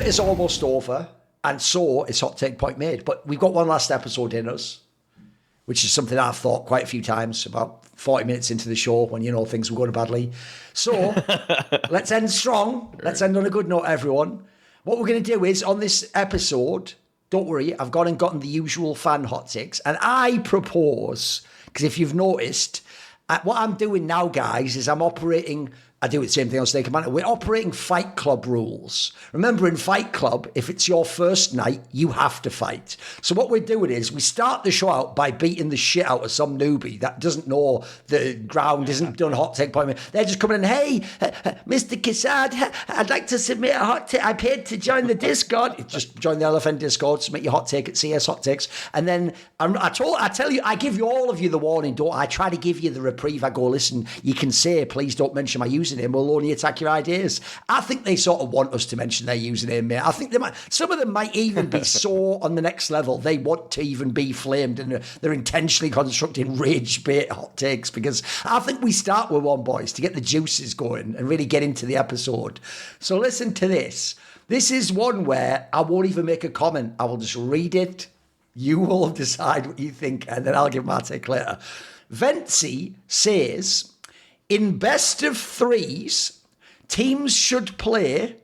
is almost over, and so is Hot Take Point made. But we've got one last episode in us, which is something I've thought quite a few times about 40 minutes into the show when, things were going badly. So let's end strong. Let's end on a good note, everyone. What we're going to do is, on this episode, don't worry, I've gone and gotten the usual fan hot takes. And I propose, because if you've noticed, what I'm doing now, guys, is I do the same thing on Snake Commander. We're operating Fight Club rules. Remember, in Fight Club, if it's your first night, you have to fight. So what we're doing is we start the show out by beating the shit out of some newbie that doesn't know the ground, isn't done hot take point. They're just coming in, hey, Mr. Kassad, I'd like to submit a hot take. I paid to join the Discord. Just join the LFN Discord, submit your hot take at CS Hot Takes. And then I tell you, I give you all of you the warning, don't I? I try to give you the reprieve. I go, listen, you can say, please don't mention my username. Will only attack your ideas. I think they sort of want us to mention their username, mate. I think some of them might even be so on the next level. They want to even be flamed, and they're intentionally constructing rage bait hot takes, because I think we start with one, boys, to get the juices going and really get into the episode. So listen to this. This is one where I won't even make a comment. I will just read it. You will decide what you think, and then I'll give my take later. Ventsy says, in best of threes, teams should play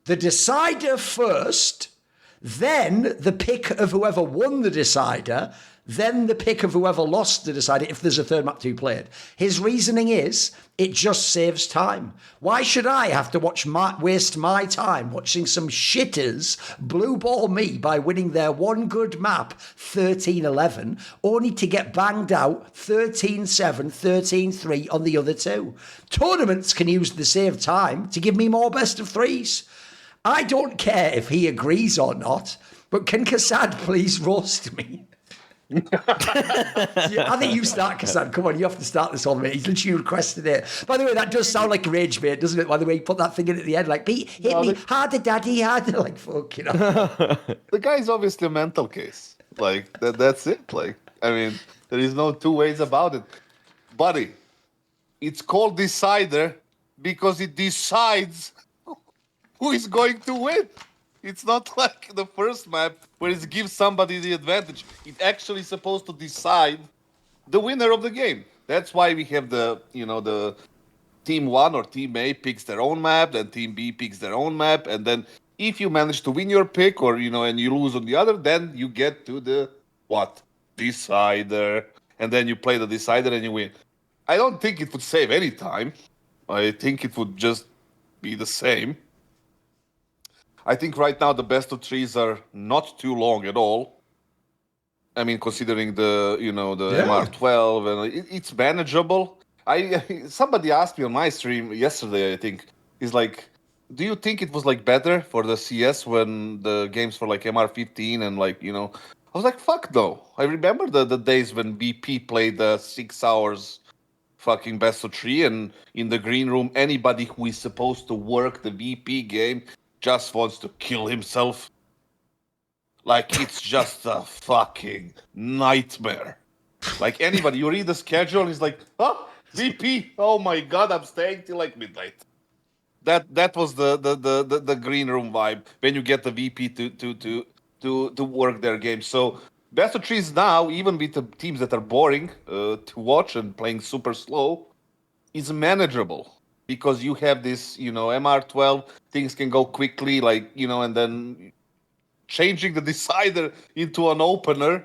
the decider first, then the pick of whoever won the decider, then the pick of whoever lost the decider if there's a third map to be played. His reasoning is, it just saves time. Why should I have to waste my time watching some shitters blue ball me by winning their one good map 13-11, only to get banged out 13-7, 13-3 on the other two? Tournaments can use the saved time to give me more best of threes. I don't care if he agrees or not, but can Kassad please roast me? Yeah, I think you start, Kassad. Come on, you have to start this one, mate. He's literally requested it. By the way, that does sound like rage bait, doesn't it? By the way, you put that thing in at the end, like, hit me harder, daddy, harder. Like, fuck, The guy's obviously a mental case. Like, that's it. Like, I mean, there is no two ways about it. Buddy, it's called Decider because it decides who is going to win. It's not like the first map where it gives somebody the advantage. It actually is supposed to decide the winner of the game. That's why we have the team 1 or team A picks their own map, then team B picks their own map, and then if you manage to win your pick or and you lose on the other, then you get to the decider, and then you play the decider and you win. I don't think it would save any time. I think it would just be the same. I think right now the best of threes are not too long at all. I mean, considering the MR12, and it's manageable. Somebody asked me on my stream yesterday, I think, is like, do you think it was like better for the CS when the games for like MR15 and like, I was like, fuck no. I remember the days when BP played 6 hours fucking best of 3, and in the green room, anybody who is supposed to work the BP game just wants to kill himself. Like, it's just a fucking nightmare. Like, anybody, you read the schedule, and it's like, VP, oh my god, I'm staying till like midnight. That was the green room vibe when you get the VP to work their game. So best of threes now, even with the teams that are boring to watch and playing super slow, is manageable. Because you have this, MR12, things can go quickly, like, and then changing the decider into an opener,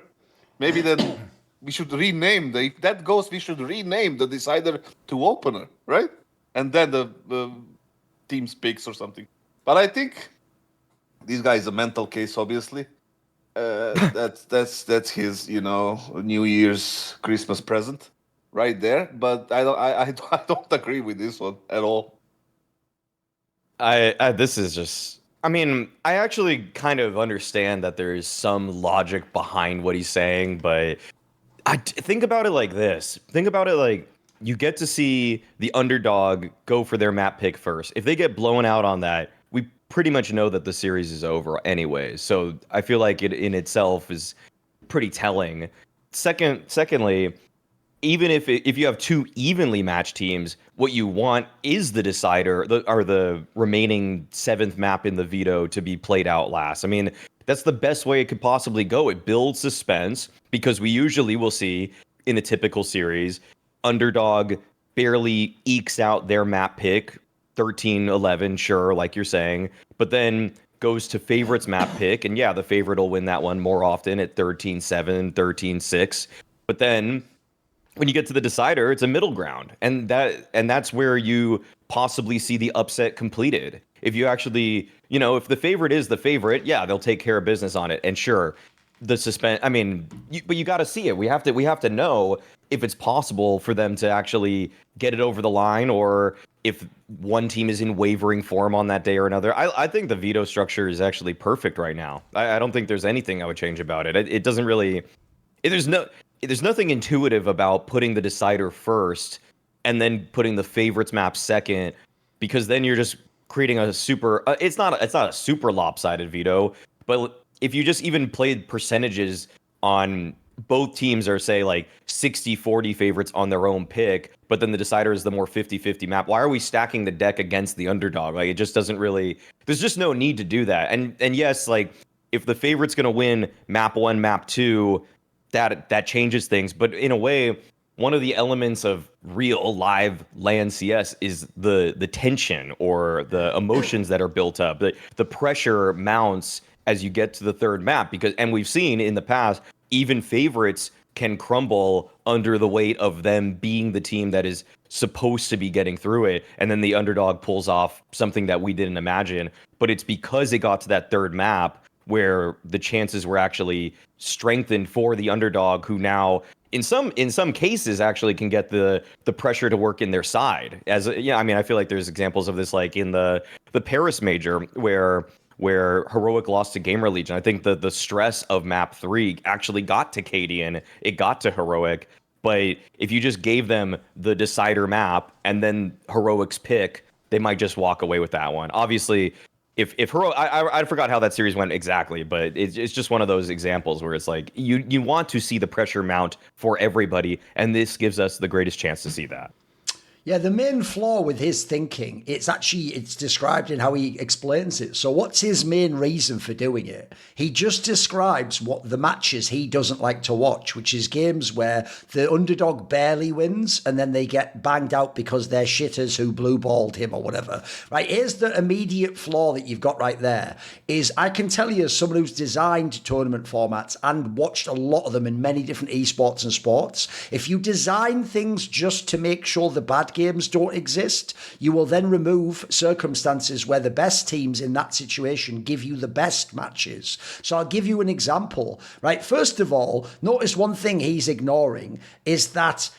maybe then we should rename, if that goes, we should rename the decider to opener, right? And then the team's picks or something. But I think this guy is a mental case, obviously. That's his, New Year's Christmas present. Right there, but I don't agree with this one at all. This is just, I mean, I actually kind of understand that there is some logic behind what he's saying, but I think about it like this. Think about it like you get to see the underdog go for their map pick first. If they get blown out on that, we pretty much know that the series is over anyway. So I feel like it in itself is pretty telling. Secondly, even if you have two evenly matched teams, what you want is the decider, the remaining seventh map in the veto to be played out last. I mean, that's the best way it could possibly go. It builds suspense because we usually will see in a typical series, underdog barely ekes out their map pick, 13-11, sure, like you're saying, but then goes to favorites map pick, and yeah, the favorite will win that one more often at 13-7, 13-6. But then when you get to the decider, it's a middle ground, and that's where you possibly see the upset completed. If you actually, if the favorite is the favorite, yeah, they'll take care of business on it, and sure, the suspense. I mean, but you got to see it. We have to know if it's possible for them to actually get it over the line, or if one team is in wavering form on that day or another. I think the veto structure is actually perfect right now. I don't think there's anything I would change about it. It doesn't really. There's nothing intuitive about putting the decider first and then putting the favorites map second, because then you're just creating a super. It's not a super lopsided veto, but if you just even played percentages on both teams are, say, like 60-40 favorites on their own pick, but then the decider is the more 50-50 map, why are we stacking the deck against the underdog? Like, it just doesn't really, there's just no need to do that. And yes, like, if the favorite's going to win map 1, map 2, that changes things. But in a way, one of the elements of real live LAN CS is the tension or the emotions that are built up. The pressure mounts as you get to the third map, and we've seen in the past, even favorites can crumble under the weight of them being the team that is supposed to be getting through it, and then the underdog pulls off something that we didn't imagine. But it's because it got to that third map where the chances were actually strengthened for the underdog, who now in some cases actually can get the pressure to work in their side. I mean, I feel like there's examples of this, like in the Paris major where Heroic lost to Gamer Legion. I think the stress of map 3 actually got to Cadian, it got to Heroic, but if you just gave them the decider map and then Heroic's pick, they might just walk away with that one. Obviously, if Heroic, I forgot how that series went exactly, but it's just one of those examples where it's like you want to see the pressure mount for everybody, and this gives us the greatest chance to see that. Yeah, the main flaw with his thinking, it's described in how he explains it. So what's his main reason for doing it? He just describes what the matches he doesn't like to watch, which is games where the underdog barely wins and then they get banged out because they're shitters who blue-balled him or whatever. Right, here's the immediate flaw that you've got right there, is I can tell you, as someone who's designed tournament formats and watched a lot of them in many different esports and sports, if you design things just to make sure the bad games don't exist, you will then remove circumstances where the best teams in that situation give you the best matches. So I'll give you an example, right? First of all, notice one thing he's ignoring is that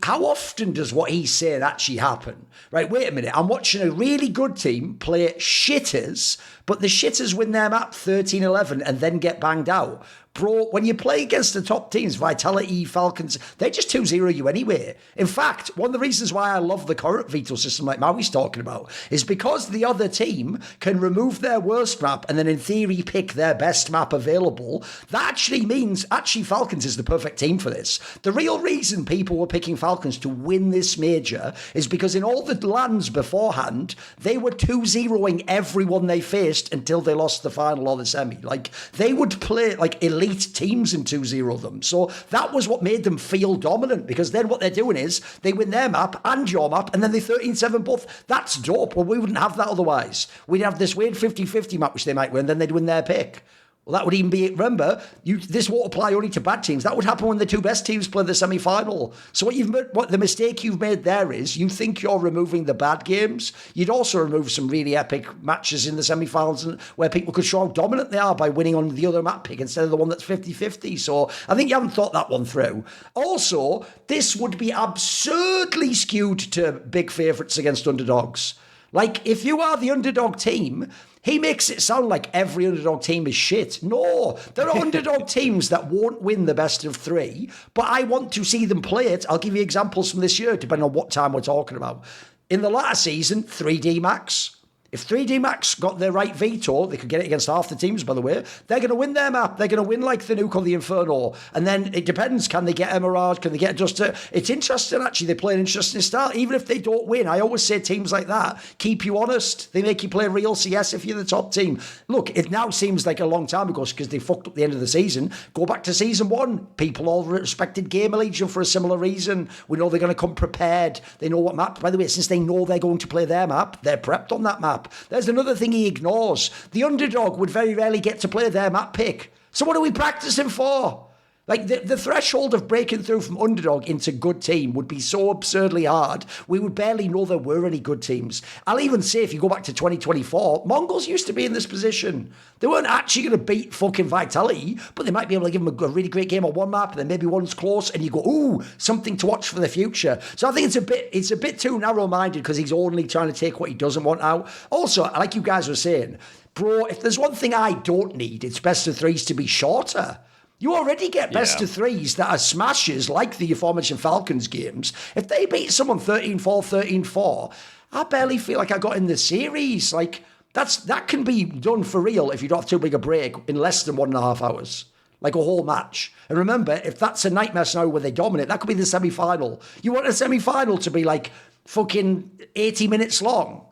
how often does what he's saying actually happen? Right, wait a minute, I'm watching a really good team play shitters, but the shitters win their map 13-11 and then get banged out. Bro, when you play against the top teams, Vitality, Falcons, they just 2-0 you anyway. In fact, one of the reasons why I love the current veto system like Maui's talking about is because the other team can remove their worst map and then in theory pick their best map available. That actually means Falcons is the perfect team for this. The real reason people were picking Falcons to win this major is because in all the LANs beforehand, they were 2-0ing everyone they faced until they lost the final or the semi. Like, they would play like elite teams and 2-0 them. So that was what made them feel dominant, because then what they're doing is they win their map and your map and then they 13-7 both. That's dope. Well, we wouldn't have that otherwise. We'd have this weird 50-50 map which they might win, then they'd win their pick. Well, that would even be, remember, this won't apply only to bad teams. That would happen when the two best teams play the semi-final. So what the mistake you've made there is you think you're removing the bad games. You'd also remove some really epic matches in the semi-finals where people could show how dominant they are by winning on the other map pick instead of the one that's 50-50. So I think you haven't thought that one through. Also, this would be absurdly skewed to big favourites against underdogs. Like, if you are the underdog team, he makes it sound like every underdog team is shit. No, there are underdog teams that won't win the best of 3, but I want to see them play it. I'll give you examples from this year, depending on what time we're talking about. In the latter season, 3D Max. If 3D Max got their right veto, they could get it against half the teams, by the way, they're going to win their map. They're going to win like the Nuke or the Inferno. And then it depends. Can they get a Mirage? Can they get just a... It's interesting, actually. They play an interesting style. Even if they don't win, I always say teams like that keep you honest. They make you play real CS if you're the top team. Look, it now seems like a long time ago because they fucked up the end of the season. Go back to season 1. People all respected Gamer Legion for a similar reason. We know they're going to come prepared. They know what map. By the way, since they know they're going to play their map, they're prepped on that map. There's another thing he ignores. The underdog would very rarely get to play their map pick. So what are we practicing for? Like, the threshold of breaking through from underdog into good team would be so absurdly hard, we would barely know there were any good teams. I'll even say, if you go back to 2024, Mongols used to be in this position. They weren't actually going to beat fucking Vitality, but they might be able to give them a really great game on one map, and then maybe one's close, and you go, ooh, something to watch for the future. So I think it's a bit too narrow-minded, because he's only trying to take what he doesn't want out. Also, like you guys were saying, bro, if there's one thing I don't need, it's best of threes to be shorter. You already get best of threes that are smashes like the aforementioned Falcons games. If they beat someone 13-4, 13-4, I barely feel like I got in the series. Like, that can be done for real if you don't have too big a break in less than 1.5 hours. Like a whole match. And remember, if that's a nightmare scenario where they dominate, that could be the semi-final. You want a semi-final to be like fucking 80 minutes long.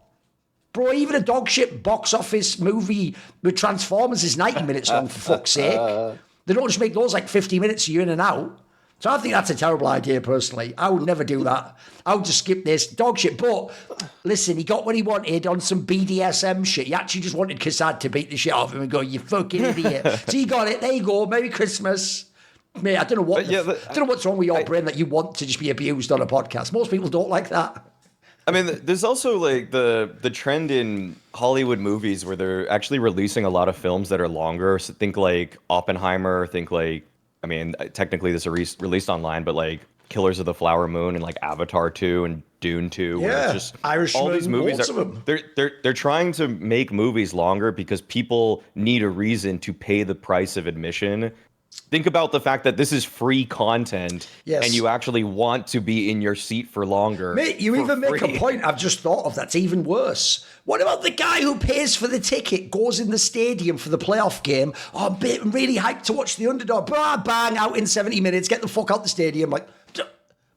Bro, even a dog shit box office movie with Transformers is 90 minutes long, for fuck's sake. They don't just make those like 50 minutes so you're in and out. So I think that's a terrible idea, personally. I would never do that. I would just skip this dog shit. But listen, he got what he wanted on some BDSM shit. He actually just wanted Kassad to beat the shit out of him and go, you fucking idiot. So he got it. There you go. Merry Christmas. Mate, I don't know what I don't know what's wrong with your brain that you want to just be abused on a podcast. Most people don't like that. I mean, there's also like the trend in Hollywood movies where they're actually releasing a lot of films that are longer. So think like Oppenheimer, think like, I mean, technically this is released online, but like Killers of the Flower Moon and like Avatar 2 and Dune 2. Yeah, it's just Irishman, all these movies they're trying to make movies longer because people need a reason to pay the price of admission. Think about the fact that this is free content, and you actually want to be in your seat for longer. Mate, you even make a point I've just thought of that's even worse. What about the guy who pays for the ticket, goes in the stadium for the playoff game, I'm really hyped to watch the underdog, bang, out in 70 minutes, get the fuck out the stadium, like...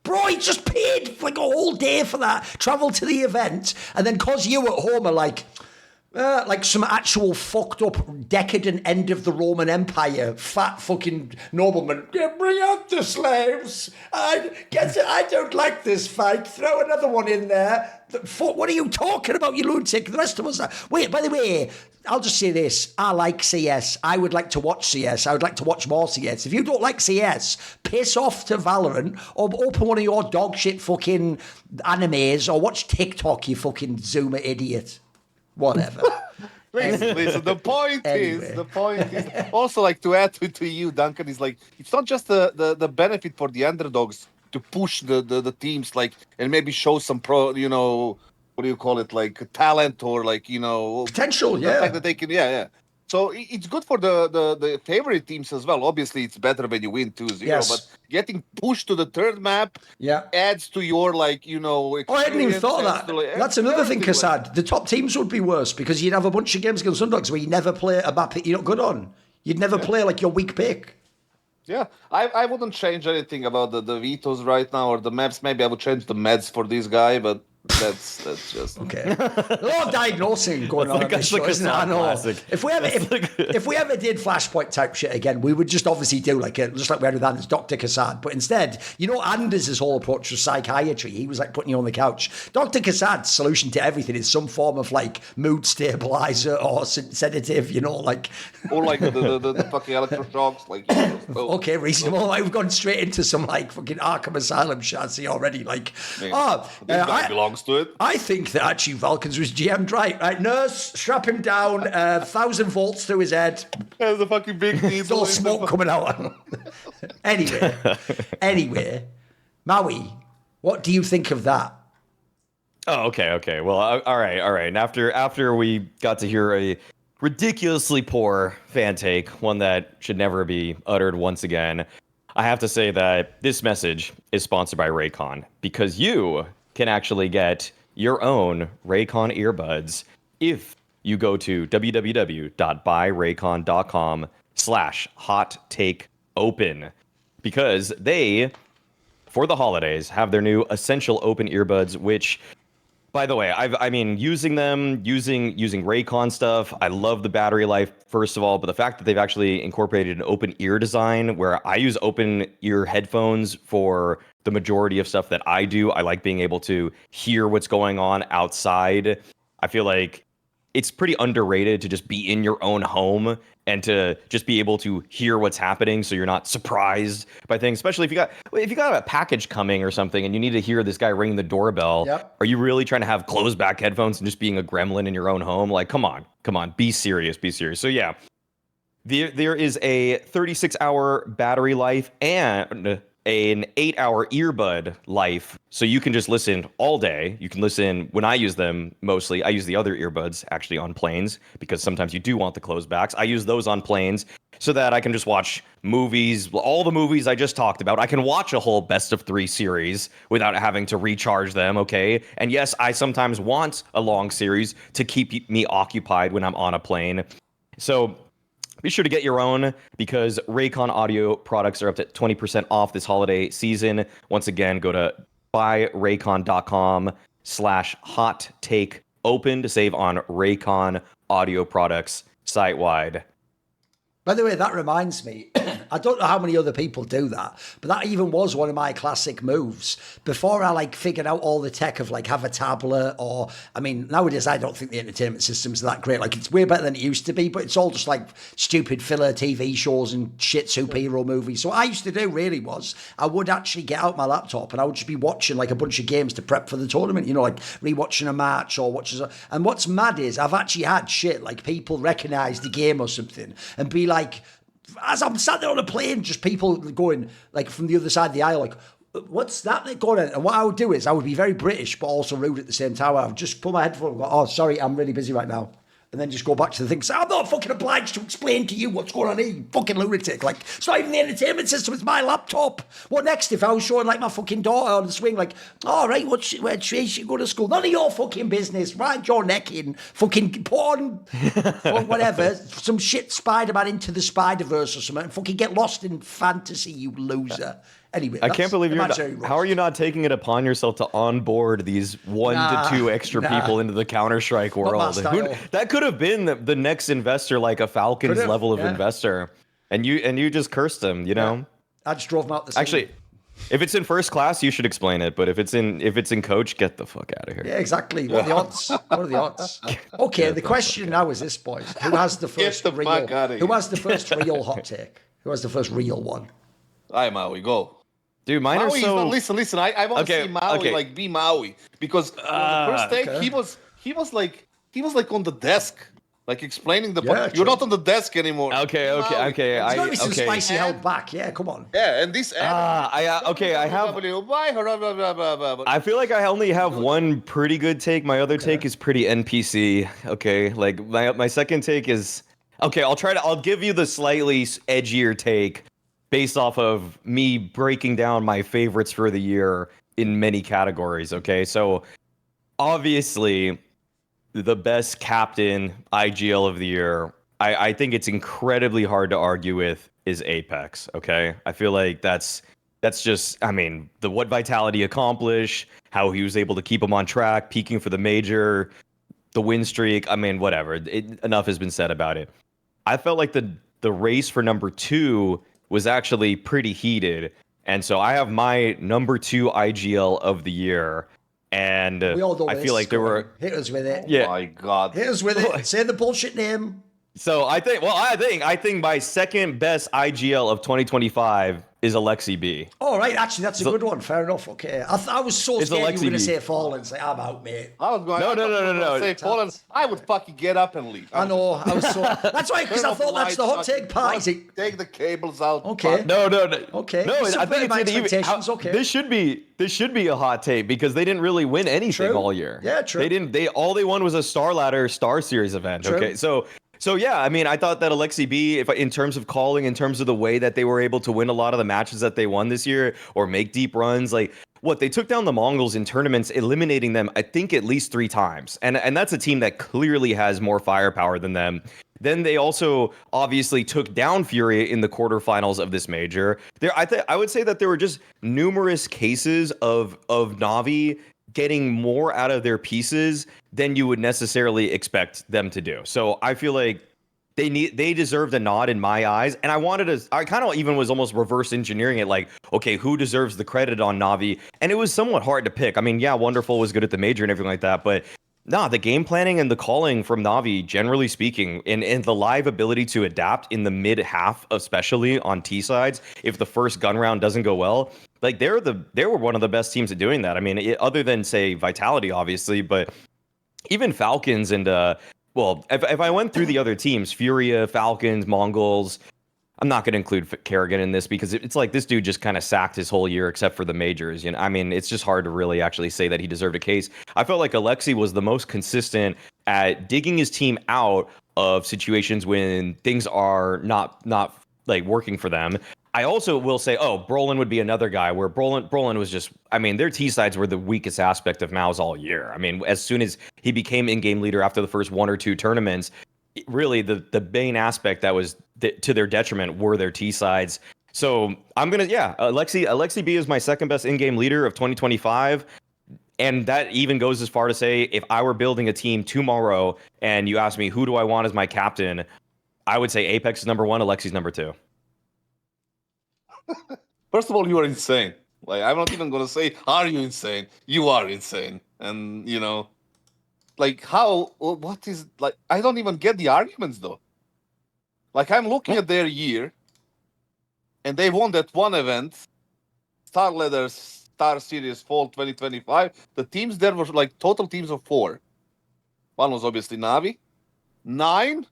Bro, he just paid like a whole day for that, travel to the event, and then cause you at home are like some actual fucked up, decadent end of the Roman Empire, fat fucking nobleman. Yeah, bring out the slaves. I don't like this fight. Throw another one in there. What are you talking about, you lunatic? The rest of us are... Wait, by the way, I'll just say this. I like CS. I would like to watch CS. I would like to watch more CS. If you don't like CS, piss off to Valorant or open one of your dog shit fucking animes or watch TikTok, you fucking Zoomer idiot. Whatever. Listen, the point is also, like, to add to you, Duncan, is like, it's not just the benefit for the underdogs to push the teams, like, and maybe show some what do you call it, like talent or like, potential, the fact that they can, So it's good for the favorite teams as well. Obviously, it's better when you win 2-0, but getting pushed to the third map adds to your, like, Oh, I hadn't even thought of that. That's another thing, Kassad. The top teams would be worse because you'd have a bunch of games against underdogs where you never play a map that you're not good on. You'd never play, like, your weak pick. Yeah, I wouldn't change anything about the vetoes right now or the maps. Maybe I would change the meds for this guy, but that's just okay. A lot of diagnosing going on. This show, isn't it? I know. If we ever did Flashpoint type shit again, we would just obviously do just like we had with Anders, Dr. Kassad. But instead, Anders' whole approach was psychiatry. He was like putting you on the couch. Dr. Kassad's solution to everything is some form of like mood stabilizer or sedative. Like or like the fucking electroshocks. Like okay, reasonable. Like, we've gone straight into some like fucking Arkham Asylum shit. I see already. Like this belongs to it. I think that actually Falcons was GM'd right. Right, nurse, strap him down, 1,000 volts through his head. There's a fucking big needle. It's all smoke coming out. Anyway, Maui, what do you think of that? Oh, okay. Well, all right. And after we got to hear a ridiculously poor fan take, one that should never be uttered once again, I have to say that this message is sponsored by Raycon, because you can actually get your own Raycon earbuds if you go to www.buyraycon.com/hot-take-open, because they, for the holidays, have their new Essential Open earbuds, which, by the way, I mean, using them, using Raycon stuff, I love the battery life, first of all, but the fact that they've actually incorporated an open ear design where I use open ear headphones for the majority of stuff that I do. I like being able to hear what's going on outside. I feel like it's pretty underrated to just be in your own home and to just be able to hear what's happening so you're not surprised by things, especially if you got a package coming or something and you need to hear this guy ring the doorbell. Yep. Are you really trying to have closed back headphones and just being a gremlin in your own home? Like, come on, be serious. So yeah, there is a 36-hour battery life and an 8-hour earbud life, so you can just listen all day. You can listen when I use them mostly. I use the other earbuds actually on planes because sometimes you do want the closed backs. I use those on planes so that I can just watch movies, all the movies I just talked about. I can watch a whole best of 3 series without having to recharge them, okay? And yes, I sometimes want a long series to keep me occupied when I'm on a plane. So be sure to get your own because Raycon audio products are up to 20% off this holiday season. Once again, go to buyraycon.com/hot-take-open to save on Raycon audio products site-wide. By the way, that reminds me, I don't know how many other people do that, but that even was one of my classic moves. Before I figured out all the tech of have a tablet or, I mean, nowadays I don't think the entertainment systems are that great. It's way better than it used to be, but it's all just stupid filler TV shows and shit superhero movies. So what I used to do really was I would actually get out my laptop and I would just be watching a bunch of games to prep for the tournament, rewatching a match or watching. And what's mad is I've actually had shit people recognize the game or something and be as I'm sat there on a plane, just people going from the other side of the aisle, what's that going on? And what I would do is I would be very British, but also rude at the same time. I would just put my headphone and go, oh, sorry, I'm really busy right now. And then just go back to the thing. Say, I'm not fucking obliged to explain to you what's going on here, you fucking lunatic. It's not even the entertainment system, it's my laptop. What next if I was showing my fucking daughter on the swing, all right, where should she go to school? None of your fucking business. Ride your neck in. Fucking porn, whatever. Some shit Spider-Man into the Spider-Verse or something and fucking get lost in fantasy, you loser. Anyway, I can't believe how are you not taking it upon yourself to onboard these 1 to 2 extra people into the Counter-Strike world? That could have been the next investor, a Falcons level of investor, and you just cursed them. You know, I just drove them out the city. Actually, if it's in first class, you should explain it. But if it's in coach, get the fuck out of here. Yeah, exactly. What are the odds? What are the odds? Okay, the question now is this, boys: Who has the first real? Who has the first real hot take? Who has the first real one? Hi, Maui, go. Dude, mine Maui are so. Listen. I want to see Maui be Maui because the first take he was on the desk, explaining the. You're not on the desk anymore. Okay. There's got to be some spicy held back. Yeah, come on. Yeah, and this. I feel like I only have one pretty good take. My other take is pretty NPC. Okay, my second take is okay. I'll give you the slightly edgier take, based off of me breaking down my favorites for the year in many categories, okay? So, obviously, the best captain IGL of the year, I think it's incredibly hard to argue with, is Apex, okay? I feel like that's just, what Vitality accomplished, how he was able to keep him on track, peaking for the major, the win streak, whatever. Enough has been said about it. I felt like the race for number 2 was actually pretty heated. And so I have my number 2 IGL of the year. And I feel like there were... Hit us with it. Yeah. Oh my God. Hit us with it. Say the bullshit name. So I think my second best IGL of 2025 is Aleksib. Oh, right. Actually, that's a good one. Fair enough. Okay. I was so scared you were going to say Fallen. Say, I'm out, mate. I was going no. Say Fallen. I would fucking get up and leave. I know. I was so... That's why, because I thought that's the hot take party. Take the cables out. Okay. No. Okay. No, I think my expectations. Okay. This should be a hot take because they didn't really win anything all year. Yeah, true. All they won was a Star Ladder Star Series event. True. Okay. So yeah, I thought that Aleksib, in terms of calling, in terms of the way that they were able to win a lot of the matches that they won this year or make deep runs, they took down the Mongols in tournaments, eliminating them, I think, at least 3 times. And that's a team that clearly has more firepower than them. Then they also obviously took down FURIA in the quarterfinals of this major. I would say that there were just numerous cases of NAVI getting more out of their pieces than you would necessarily expect them to do. So I feel like they deserved a nod in my eyes, and I kind of even was almost reverse engineering it, like, okay, who deserves the credit on Navi? And it was somewhat hard to pick. I mean, yeah, Wonderful was good at the major and everything like that, but nah, the game planning and the calling from Navi, generally speaking, and the live ability to adapt in the mid half, especially on T sides, if the first gun round doesn't go well, like they were one of the best teams at doing that. I mean, other than say Vitality, obviously, but even Falcons and well, if I went through the other teams, FURIA, Falcons, Mongols, I'm not going to include Kerrigan in this because it's like this dude just kind of sacked his whole year except for the majors. You know, I mean, it's just hard to really actually say that he deserved a case. I felt like Aleksib was the most consistent at digging his team out of situations when things are not like working for them. I also will say, Brolin would be another guy where Brolin was just, I mean, their T sides were the weakest aspect of Maus all year. I mean, as soon as he became in-game leader after the first 1 or 2 tournaments, really the main aspect that was to their detriment were their T sides. So I'm going to, Aleksib B is my second best in-game leader of 2025. And that even goes as far to say, if I were building a team tomorrow and you ask me, who do I want as my captain? I would say Apex is number 1, Aleksib's number 2. First of all, you are insane. Like, I'm not even gonna say, are you insane? You are insane. And, you know, like, what is, like, I don't even get the arguments, though. Like, I'm looking at their year, and they won that one event, Star Ladder Star Series Fall 2025. The teams there were, like, total teams of 4. One was obviously Navi, 9,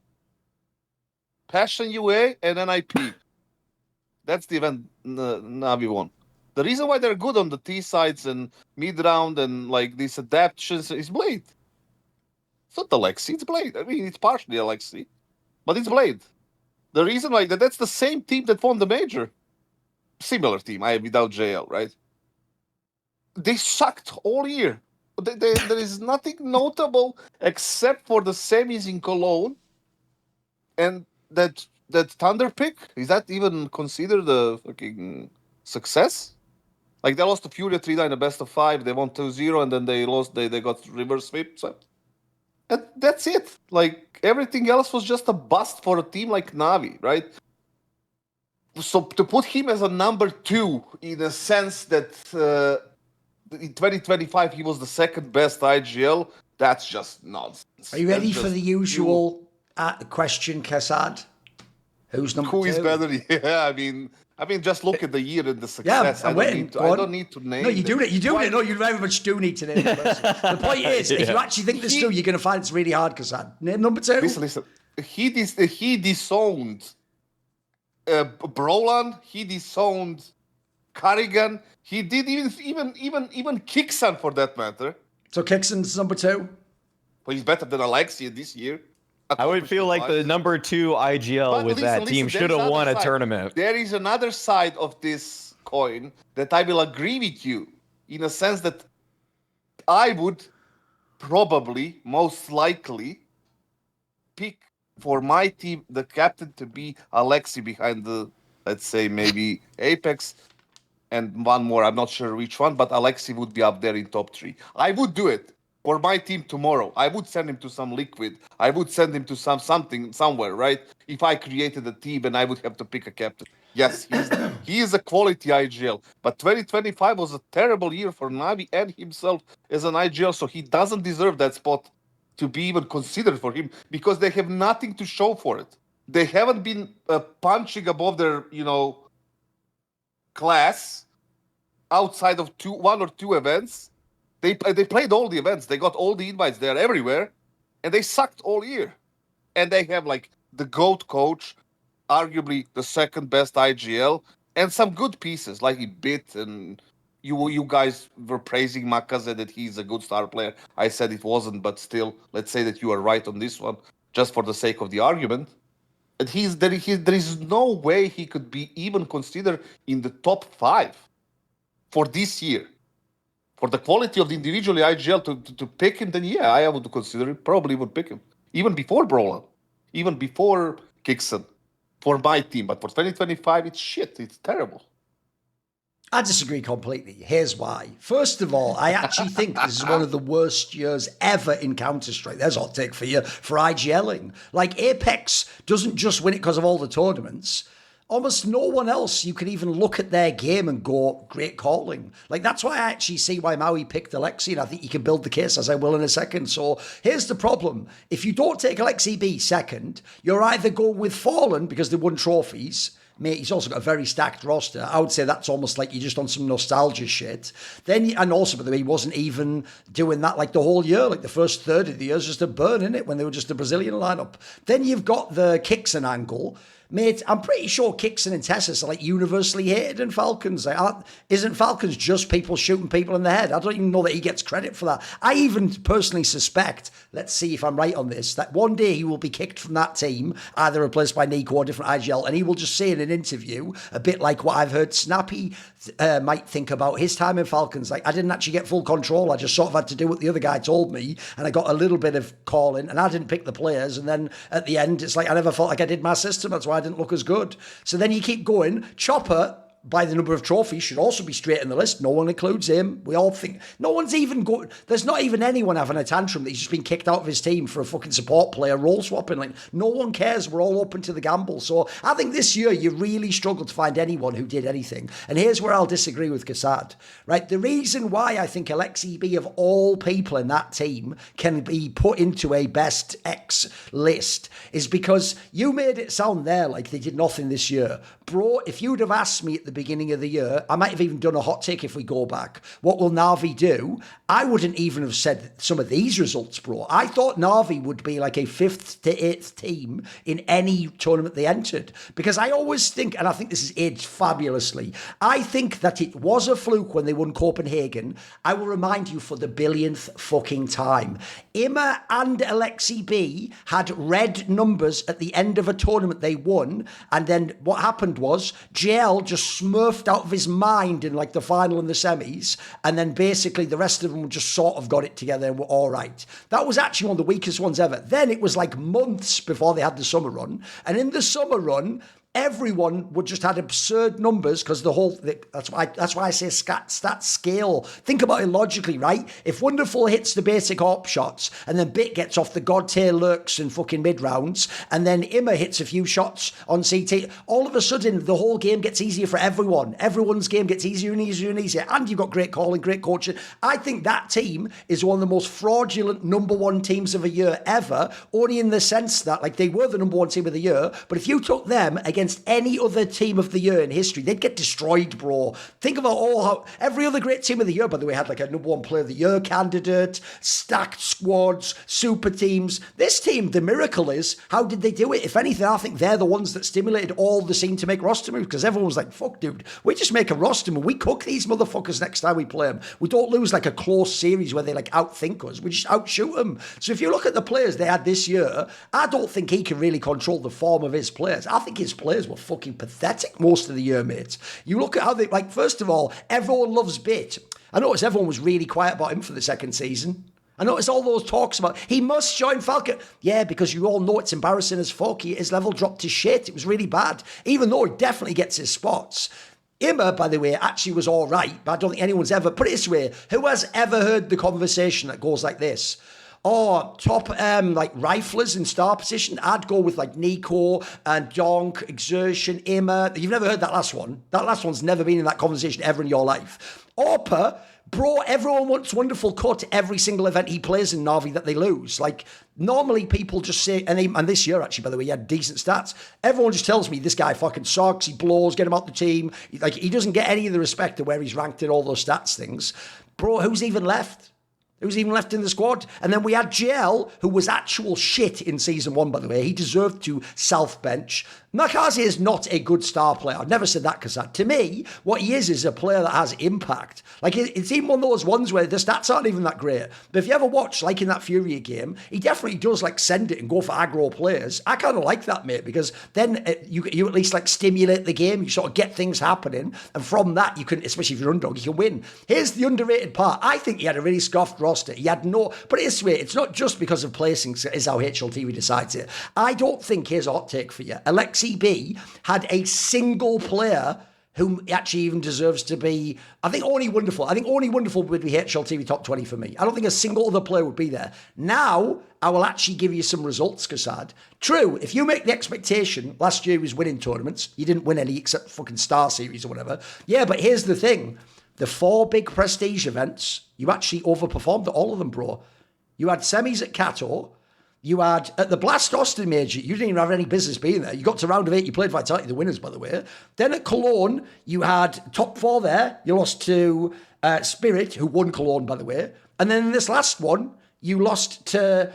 Passion UA, and NIP. That's the event Navi won. The reason why they're good on the T sides and mid round and like these adaptations is Blade. It's not Aleksib, it's Blade. I mean, it's partially Aleksib, but it's Blade. The reason why that's the same team that won the major. Similar team, without JL, right? They sucked all year. There is nothing notable except for the semis in Cologne and that Thunder pick. Is that even considered a fucking success? Like, they lost to FURIA 3-9 in the best of 5. They won 2-0, and then they lost. They got reverse sweep. So that's it. Like, everything else was just a bust for a team like Navi, right? So to put him as a number 2 in a sense that in 2025 he was the second best IGL, that's just nonsense. Are you ready for the usual question, Kassad? Who's number 2? Who is better? Yeah, I mean, just look at the year and the success. Yeah, I don't need to name. No, you're doing it. You're doing it. No, you very much do need to name the person. The point is, if you actually think this through, you're going to find it's really hard, Kassad. Name number 2. Listen. He disowned Brolan. He disowned Carrigan. He did even Kixan for that matter. So Kixan's number 2. Well, he's better than Aleksib this year. I would feel like the number 2 IGL with that team should have won a tournament. There is another side of this coin that I will agree with you in a sense that I would probably, most likely, pick for my team the captain to be Aleksib behind the, let's say, maybe Apex and one more. I'm not sure which one, but Aleksib would be up there in top 3. I would do it. For my team tomorrow, I would send him to some liquid. I would send him to something somewhere, right? If I created a team and I would have to pick a captain. Yes, he is a quality IGL. But 2025 was a terrible year for Navi and himself as an IGL, so he doesn't deserve that spot to be even considered for him because they have nothing to show for it. They haven't been punching above their, class outside of 1 or 2 events. They played all the events. They got all the invites. They're everywhere. And they sucked all year. And they have, like, the GOAT coach, arguably the second best IGL, and some good pieces, like Bit. And you guys were praising Makaze that he's a good star player. I said it wasn't, but still, let's say that you are right on this one, just for the sake of the argument. And there is no way he could be even considered in the top 5 for this year. for the quality of the individual IGL to pick him, then yeah, I would consider it. Probably would pick him. Even before Brawler. Even before Kickson. For my team. But for 2025, it's shit. It's terrible. I disagree completely. Here's why. First of all, I actually think this is one of the worst years ever in Counter-Strike. There's a hot take for you, for IGLing. Like, Apex doesn't just win it because of all the tournaments. Almost no one else, you can even look at their game and go, great calling. Like, that's why I actually see why Maui picked Aleksib. I think you can build the case, as I will in a second. So here's the problem. If you don't take Aleksib second, you're either going with Fallen because they won trophies. Mate, he's also got a very stacked roster. I would say that's almost like you're just on some nostalgia shit. Then, and also, by the way, he wasn't even doing that like the whole year. Like the first third of the year was just a burn, in it, when they were just a Brazilian lineup. Then you've got the Kickson angle. Mate, I'm pretty sure Kickson and Tessus are like universally hated in Falcons. Like, isn't Falcons just people shooting people in the head? I don't even know that he gets credit for that. I even personally suspect, let's see if I'm right on this, that one day he will be kicked from that team, either replaced by NiKo or a different IGL, and he will just say in an interview, a bit like what I've heard Snappy might think about his time in Falcons. Like, I didn't actually get full control. I just sort of had to do what the other guy told me, and I got a little bit of calling, and I didn't pick the players. And then at the end, it's like I never felt like I did my system. That's why I didn't look as good. So then you keep going. Chopper, by the number of trophies, should also be straight in the list. No one includes him. We all think no one's even going. There's not even anyone having a tantrum that he's just been kicked out of his team for a fucking support player role swapping. Like, no one cares. We're all open to the gamble. So I think this year you really struggle to find anyone who did anything. And here's where I'll disagree with Kassad. Right, the reason why I think Aleksib of all people in that team can be put into a best X list is because you made it sound there like they did nothing this year. Bro, if you'd have asked me at the beginning of the year, I might have even done a hot take if we go back. What will NAVI do? I wouldn't even have said some of these results, bro. I thought NAVI would be like a 5th to 8th team in any tournament they entered. Because I always think, and I think this is aged fabulously, I think that it was a fluke when they won Copenhagen. I will remind you for the billionth fucking time. Ima and Aleksib had red numbers at the end of a tournament they won, and then what happened was JL just smurfed out of his mind in like the final and the semis, and then basically the rest of them just sort of got it together and were all right. That was actually one of the weakest ones ever. Then it was like months before they had the summer run, and in the summer run, everyone would just had absurd numbers because that's why I say stats scale. Think about it logically, right? If Wonderful hits the basic AWP shots and then Bit gets off the god tier lurks and fucking mid rounds, and then Imma hits a few shots on CT, all of a sudden the whole game gets easier for everyone. Everyone's game gets easier and easier and easier, and you've got great calling, great coaching. I think that team is one of the most fraudulent number one teams of a year ever, only in the sense that like they were the number one team of the year, but if you took them against any other team of the year in history, they'd get destroyed, bro. Think about how every other great team of the year, by the way, had like a number one player of the year candidate, stacked squads, super teams. This team, the miracle is, how did they do it? If anything, I think they're the ones that stimulated all the scene to make roster moves, because everyone was like, fuck, dude, we just make a roster move. We cook these motherfuckers next time we play them. We don't lose like a close series where they like outthink us. We just outshoot them. So if you look at the players they had this year, I don't think he can really control the form of his players. I think his players were fucking pathetic most of the year, mate. You look at how they, like, first of all, everyone loves Bit. I noticed everyone was really quiet about him for the second season. I noticed all those talks about, he must join Falcon. Yeah, because you all know it's embarrassing as fuck. His level dropped to shit. It was really bad. Even though he definitely gets his spots. Imma, by the way, actually was all right, but I don't think anyone's ever, put it this way, who has ever heard the conversation that goes like this? Oh, top like riflers in star position. I'd go with like NiKo and Donk, Exertion, Imma. You've never heard that last one. That last one's never been in that conversation ever in your life. Orpa, bro, everyone wants Wonderful cut every single event he plays in Navi that they lose. Like, normally people just say, and this year actually, by the way, he had decent stats. Everyone just tells me this guy fucking sucks, he blows, get him out the team. Like, he doesn't get any of the respect to where he's ranked in all those stats things. Bro, who's even left? who's even left in the squad. And then we had JL, who was actual shit in Season 1, by the way. He deserved to self-bench. Makazi is not a good star player. I've never said that, Kassad. To me, what he is a player that has impact. Like, it's even one of those ones where the stats aren't even that great. But if you ever watch, like in that FURIA game, he definitely does, like, send it and go for aggro players. I kind of like that, mate, because then you at least, like, stimulate the game. You sort of get things happening. And from that, you can, especially if you're underdog, you can win. Here's the underrated part. I think he had a really scuffed roster. He had no... But this way, it's not just because of placings is how HLTV decides it. I don't think, here's a hot take for you, Aleksib had a single player who actually even deserves to be, I think only Wonderful would be HLTV top 20 for me. I don't think a single other player would be there. Now, I will actually give you some results, Kassad. True, if you make the expectation, last year he was winning tournaments, you didn't win any except fucking Star Series or whatever. Yeah, but here's the thing. The 4 big prestige events, you actually overperformed at all of them, bro. You had semis at Kato. You had, at the Blast Austin Major, you didn't even have any business being there. You got to round of 8, you played Vitality, the winners, by the way. Then at Cologne, you had top 4 there. You lost to Spirit, who won Cologne, by the way. And then in this last one, you lost to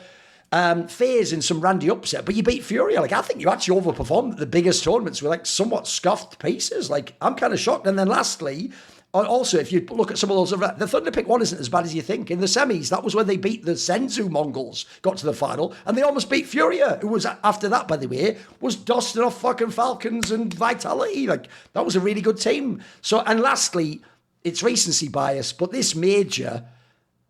FaZe in some randy upset, but you beat FURIA. Like, I think you actually overperformed at the biggest tournaments with, like, somewhat scuffed pieces. Like, I'm kind of shocked. And then lastly... Also, if you look at some of those, the Thunderpick one isn't as bad as you think. In the semis, that was when they beat the Senzu Mongols, got to the final, and they almost beat FURIA, who was, after that, by the way, was dusting off fucking Falcons and Vitality. Like, that was a really good team. So, and lastly, it's recency bias, but this major,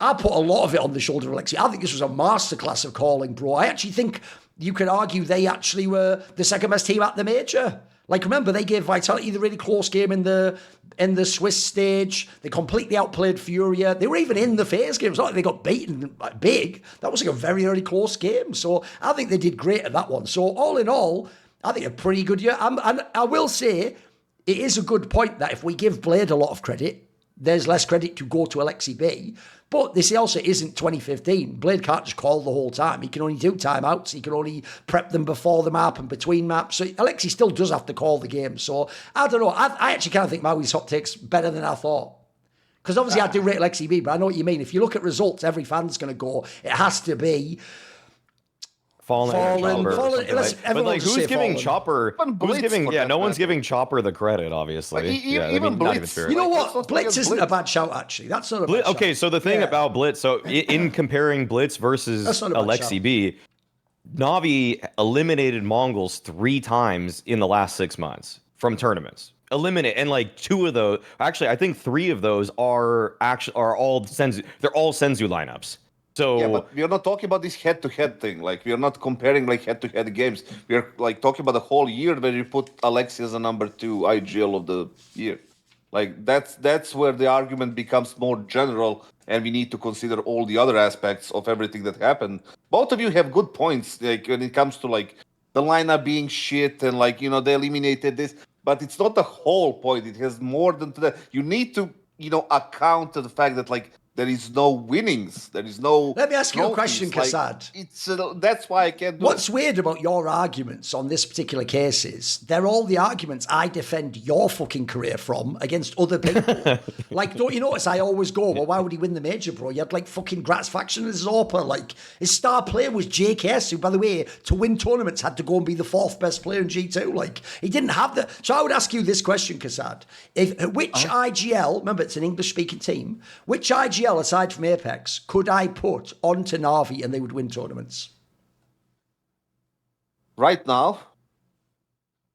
I put a lot of it on the shoulder of Aleksib. I think this was a masterclass of calling, bro. I actually think you could argue they actually were the second best team at the major. Like, remember, they gave Vitality the really close game in the Swiss stage. They completely outplayed FURIA. They were even in the FaZe game. It's not like they got beaten big. That was like a very, very close game. So I think they did great at that one. So all in all, I think a pretty good year. And I will say, it is a good point that if we give Blade a lot of credit, there's less credit to go to Aleksib. But this also isn't 2015. Blade can't just call the whole time. He can only do timeouts. He can only prep them before the map and between maps. So Aleksib still does have to call the game. So I don't know. I actually kind of think Maui's hot take's better than I thought. Because obviously I do rate Aleksib, but I know what you mean. If you look at results, every fan's going to go, it has to be... Fallen. But like, who's giving Chopper? Who's giving? Yeah, no one's giving Chopper the credit. Obviously, even Blitz. You know what? Blitz isn't a bad shout. Actually, that's not a bad shout. Okay, so the thing about Blitz, so in comparing Blitz versus Aleksib, NAVI eliminated Mongols 3 times in the last 6 months from tournaments. And like 2 of those, actually, I think 3 of those are all Senzu. They're all Senzu lineups. So yeah, but we are not talking about this head-to-head thing. Like, we are not comparing like head-to-head games. We are like talking about the whole year where you put Aleksib as a number 2 IGL of the year. Like, that's where the argument becomes more general, and we need to consider all the other aspects of everything that happened. Both of you have good points, like when it comes to like the lineup being shit and like, you know, they eliminated this, but it's not the whole point. It has more than that. You need to, you know, account to the fact that like there is no winnings. There is no. Let me ask you a question, Kassad. It's that's why I can't do What's weird about your arguments on this particular case is they're all the arguments I defend your fucking career from against other people. Like, don't you notice I always go, well, why would he win the major, bro? You had like fucking Gratz faction and Zorpa. Like, his star player was JKS, who, by the way, to win tournaments had to go and be the 4th best player in G2. Like, he didn't have the. So I would ask you this question, Kassad. Which IGL, remember it's an English-speaking team, which IGL aside from Apex, could I put onto NAVI and they would win tournaments? Right now,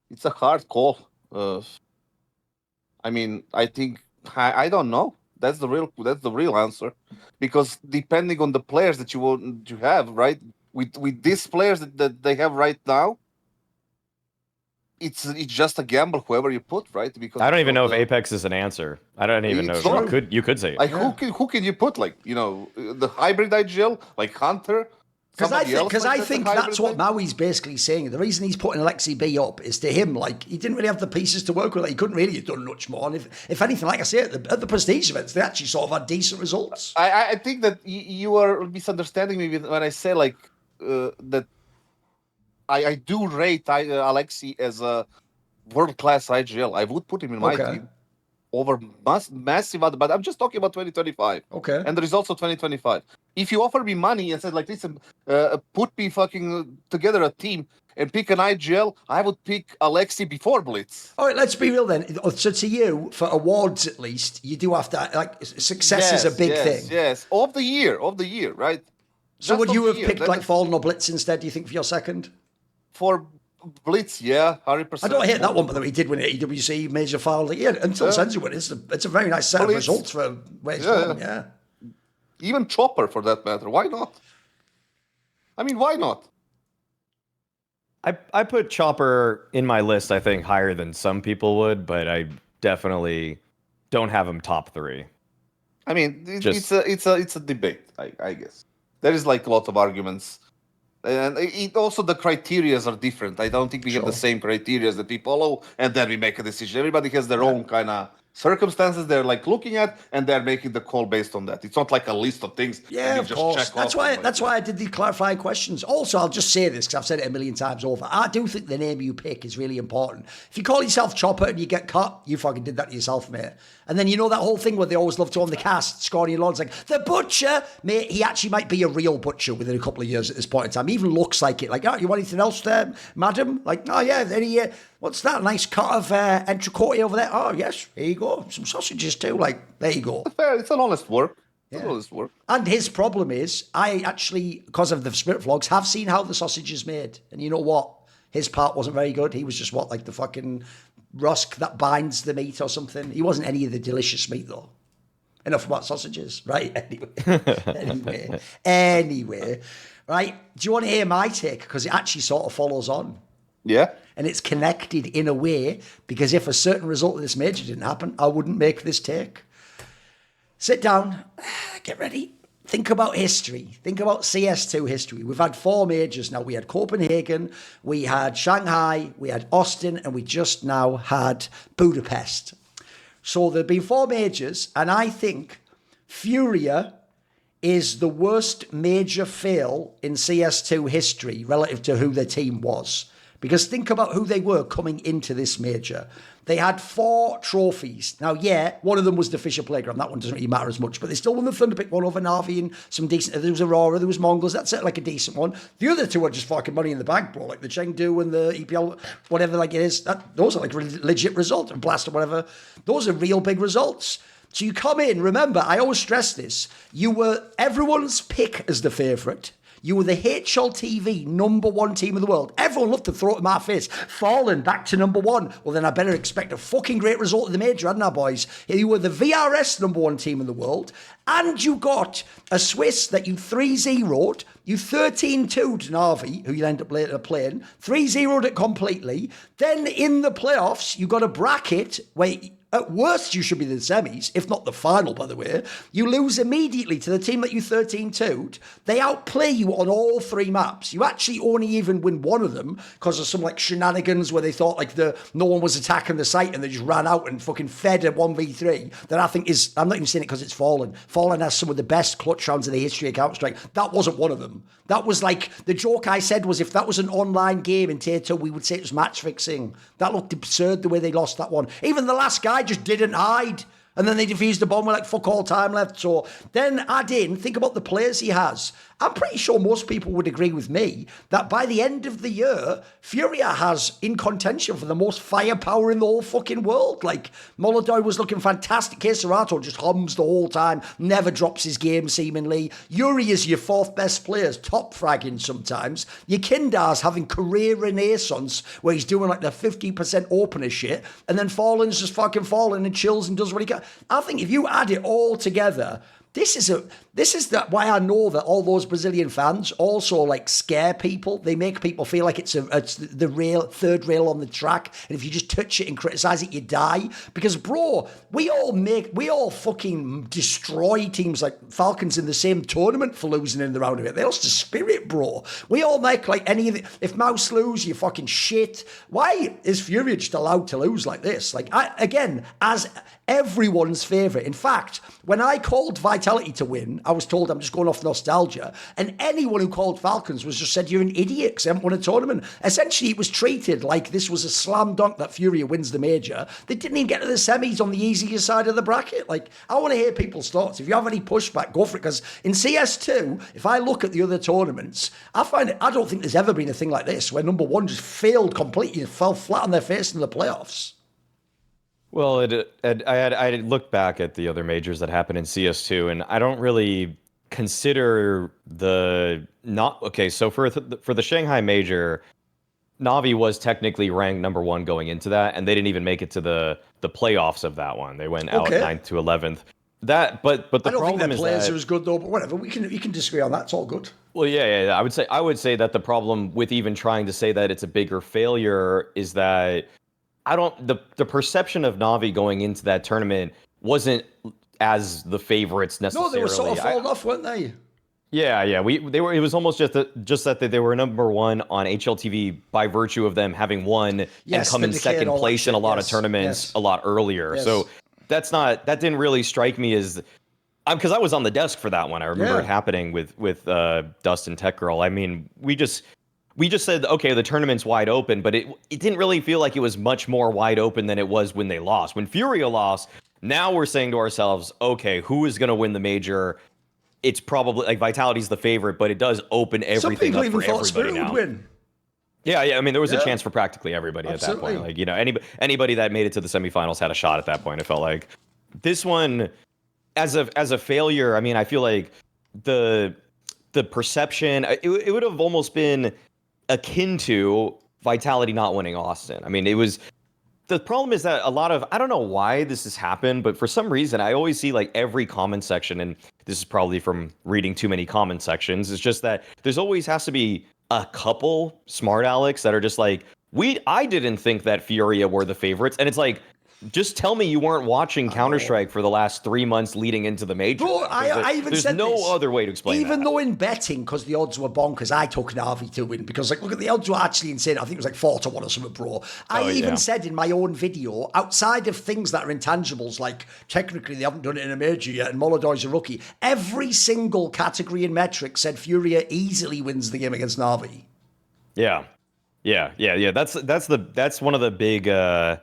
it's a hard call. I mean, I think I don't know. That's the real answer, because depending on the players that you want to have, right? With these players that they have right now, it's just a gamble whoever you put, right? Because I don't even know if Apex is an answer. I don't even know if you could say it. Like, who can you put, like, you know, the hybrid IGL, like Hunter? Because I think that's what Maui's basically saying. The reason he's putting Aleksib up is, to him, like, he didn't really have the pieces to work with. Like, he couldn't really have done much more. And if anything, like I say, at the prestige events, they actually sort of had decent results. I think that you are misunderstanding me when I say, like, that I do rate Aleksib as a world-class IGL. I would put him in my team. over massive other, but I'm just talking about 2025. Okay. And the results of 2025. If you offer me money and said like, listen, put me fucking together a team and pick an IGL, I would pick Aleksib before Blitz. All right, let's be real then. So to you, for awards at least, you do have to, like, success is a big thing. Yes, of the year, right? So Just would of you the have year. picked like Fallen or Blitz instead, do you think, for your second? For Blitz, yeah, 100%. I don't hate that one, by the way. He did win it, EWC Major Foul of the Year. Until Senzu win, it's a very nice set of Blitz. results for where he's from, yeah. Even Chopper, for that matter. Why not? I mean, why not? I put Chopper in my list, I think, higher than some people would, but I definitely don't have him top 3. I mean, it's a debate, I guess. There is like a lot of arguments. And also the criterias are different. I don't think we have the same criterias that we follow, and then we make a decision. Everybody has their own kind of circumstances they're like looking at, and they're making the call based on that. It's not like a list of things. Yeah, of course. That's why I did the clarifying questions. Also, I'll just say this because I've said it a million times over. I do think the name you pick is really important. If you call yourself Chopper and you get cut, you fucking did that to yourself, mate. And then you know that whole thing where they always love to on the cast, scoring your lawns like the butcher, mate. He actually might be a real butcher within a couple of years at this point in time. He even looks like it. Like, oh, you want anything else there, madam? Like, oh yeah, what's that? Nice cut of entrecôte over there. Oh yes, here you go. Some sausages too. Like, there you go. Fair. It's an honest work. It's an honest work. And his problem is, I actually, because of the Spirit Vlogs, have seen how the sausage is made. And you know what? His part wasn't very good. He was just like the fucking rusk that binds the meat or something. He wasn't any of the delicious meat though. Enough about sausages, right? Anyway, right? Do you want to hear my take? Because it actually sort of follows on. Yeah. And it's connected in a way, because if a certain result of this major didn't happen, I wouldn't make this take. Sit down, get ready. Think about history. Think about CS2 history. We've had 4 majors now. We had Copenhagen, we had Shanghai, we had Austin, and we just now had Budapest. So there have been 4 majors, and I think FURIA is the worst major fail in CS2 history relative to who their team was. Because think about who they were coming into this major. They had 4 trophies. Now, yeah, one of them was the Fisher Playground. That one doesn't really matter as much. But they still won the Thunderpick one over NAVI and some decent... There was Aurora, there was Mongols. That's it, like a decent one. The other 2 are just fucking money in the bank, bro. Like the Chengdu and the EPL, whatever like it is. Those are like legit results. And Blast or whatever. Those are real big results. So you come in, remember, I always stress this. You were everyone's pick as the favourite. You were the HLTV #1 team in the world. Everyone loved to throw it in my face. Fallen back to #1. Well, then I better expect a fucking great result in the major, hadn't I, boys? You were the VRS #1 team in the world. And you got a Swiss that you 3-0'd. You 13-2'd Navi, who you end up later playing. 3-0'd it completely. Then in the playoffs, you got a bracket where... At worst, you should be the semis, if not the final, by the way. You lose immediately to the team that you 13-2'd. They outplay you on all 3 maps. You actually only even win one of them because of some like shenanigans where they thought like no one was attacking the site and they just ran out and fucking fed a 1v3. That I think is, I'm not even saying it because it's Fallen. Fallen has some of the best clutch rounds in the history of Counter-Strike. That wasn't one of them. That was like, the joke I said was if that was an online game in Tier 2, we would say it was match fixing. That looked absurd the way they lost that one. Even the last guy just didn't hide. And then they defused the bomb with like fuck all time left. So then add in, think about the players he has. I'm pretty sure most people would agree with me that by the end of the year, FURIA has in contention for the most firepower in the whole fucking world. Like, Molodoi was looking fantastic. Keserato just hums the whole time, never drops his game seemingly. Yuri is your 4th best player, top fragging sometimes. Your Kindar's having career renaissance where he's doing like the 50% opener shit, and then Fallen's just fucking falling and chills and does what he can. I think if you add it all together, this is why I know that all those Brazilian fans also like scare people. They make people feel like it's the rail, 3rd rail on the track, and if you just touch it and criticize it, you die. Because bro, we all fucking destroy teams like Falcons in the same tournament for losing in the round of it. They lost to Spirit, bro. We all make like any of it. If Mouse lose, you fucking shit. Why is FURIA just allowed to lose like this? Like again, as everyone's favourite. In fact, when I called Vitality Vitality to win. I was told I'm just going off nostalgia. And anyone who called Falcons was just said, you're an idiot because they haven't won a tournament. Essentially, it was treated like this was a slam dunk that FURIA wins the major. They didn't even get to the semis on the easier side of the bracket. Like, I want to hear people's thoughts. If you have any pushback, go for it. Because in CS2, if I look at the other tournaments, I don't think there's ever been a thing like this where number one just failed completely and fell flat on their face in the playoffs. Well, I had looked back at the other majors that happened in CS2, and I don't really consider So for the Shanghai major, NAVI was technically ranked number 1 going into that, and they didn't even make it to the playoffs of that one. They went out 9th to 11th. But the I don't problem think their is players that, are as good though. But whatever, we can disagree on that. It's all good. Well, yeah. I would say that the problem with even trying to say that it's a bigger failure is that the perception of NAVI going into that tournament wasn't as the favorites necessarily. No, they were sort of falling off, weren't they? Yeah. It was almost just that they were number 1 on HLTV by virtue of them having won and come in second place in a lot of tournaments a lot earlier. Yes. So that didn't really strike me as, because I was on the desk for that one. I remember it happening with Dustin Tech Girl. I mean, we just said, okay, the tournament's wide open, but it didn't really feel like it was much more wide open than it was when they lost. When FURIA lost, now we're saying to ourselves, okay, who is going to win the major? It's probably like Vitality's the favorite, but it does open everything up for everybody now. Would win. Yeah. I mean, there was a chance for practically everybody at that point. Like, anybody that made it to the semifinals had a shot at that point. It felt like this one, as a failure. I mean, I feel like the perception it would have almost been akin to Vitality not winning Austin. I mean, the problem is that I don't know why this has happened, but for some reason, I always see like every comment section, and this is probably from reading too many comment sections, it's just that there's always has to be a couple smart Alex that are just like, I didn't think that FURIA were the favorites. And it's like, just tell me you weren't watching Counter-Strike for the last 3 months leading into the major. Bro, I even there's said no this. other way to explain even that. though in betting, because the odds were bonkers, I took NAVI to win because, like, look at the odds were actually insane. I think it was like 4-1 or something, bro. I even said in my own video, outside of things that are intangibles, like technically they haven't done it in a major yet, and Molodor's a rookie, every single category and metric said FURIA easily wins the game against NAVI. Yeah. That's one of the big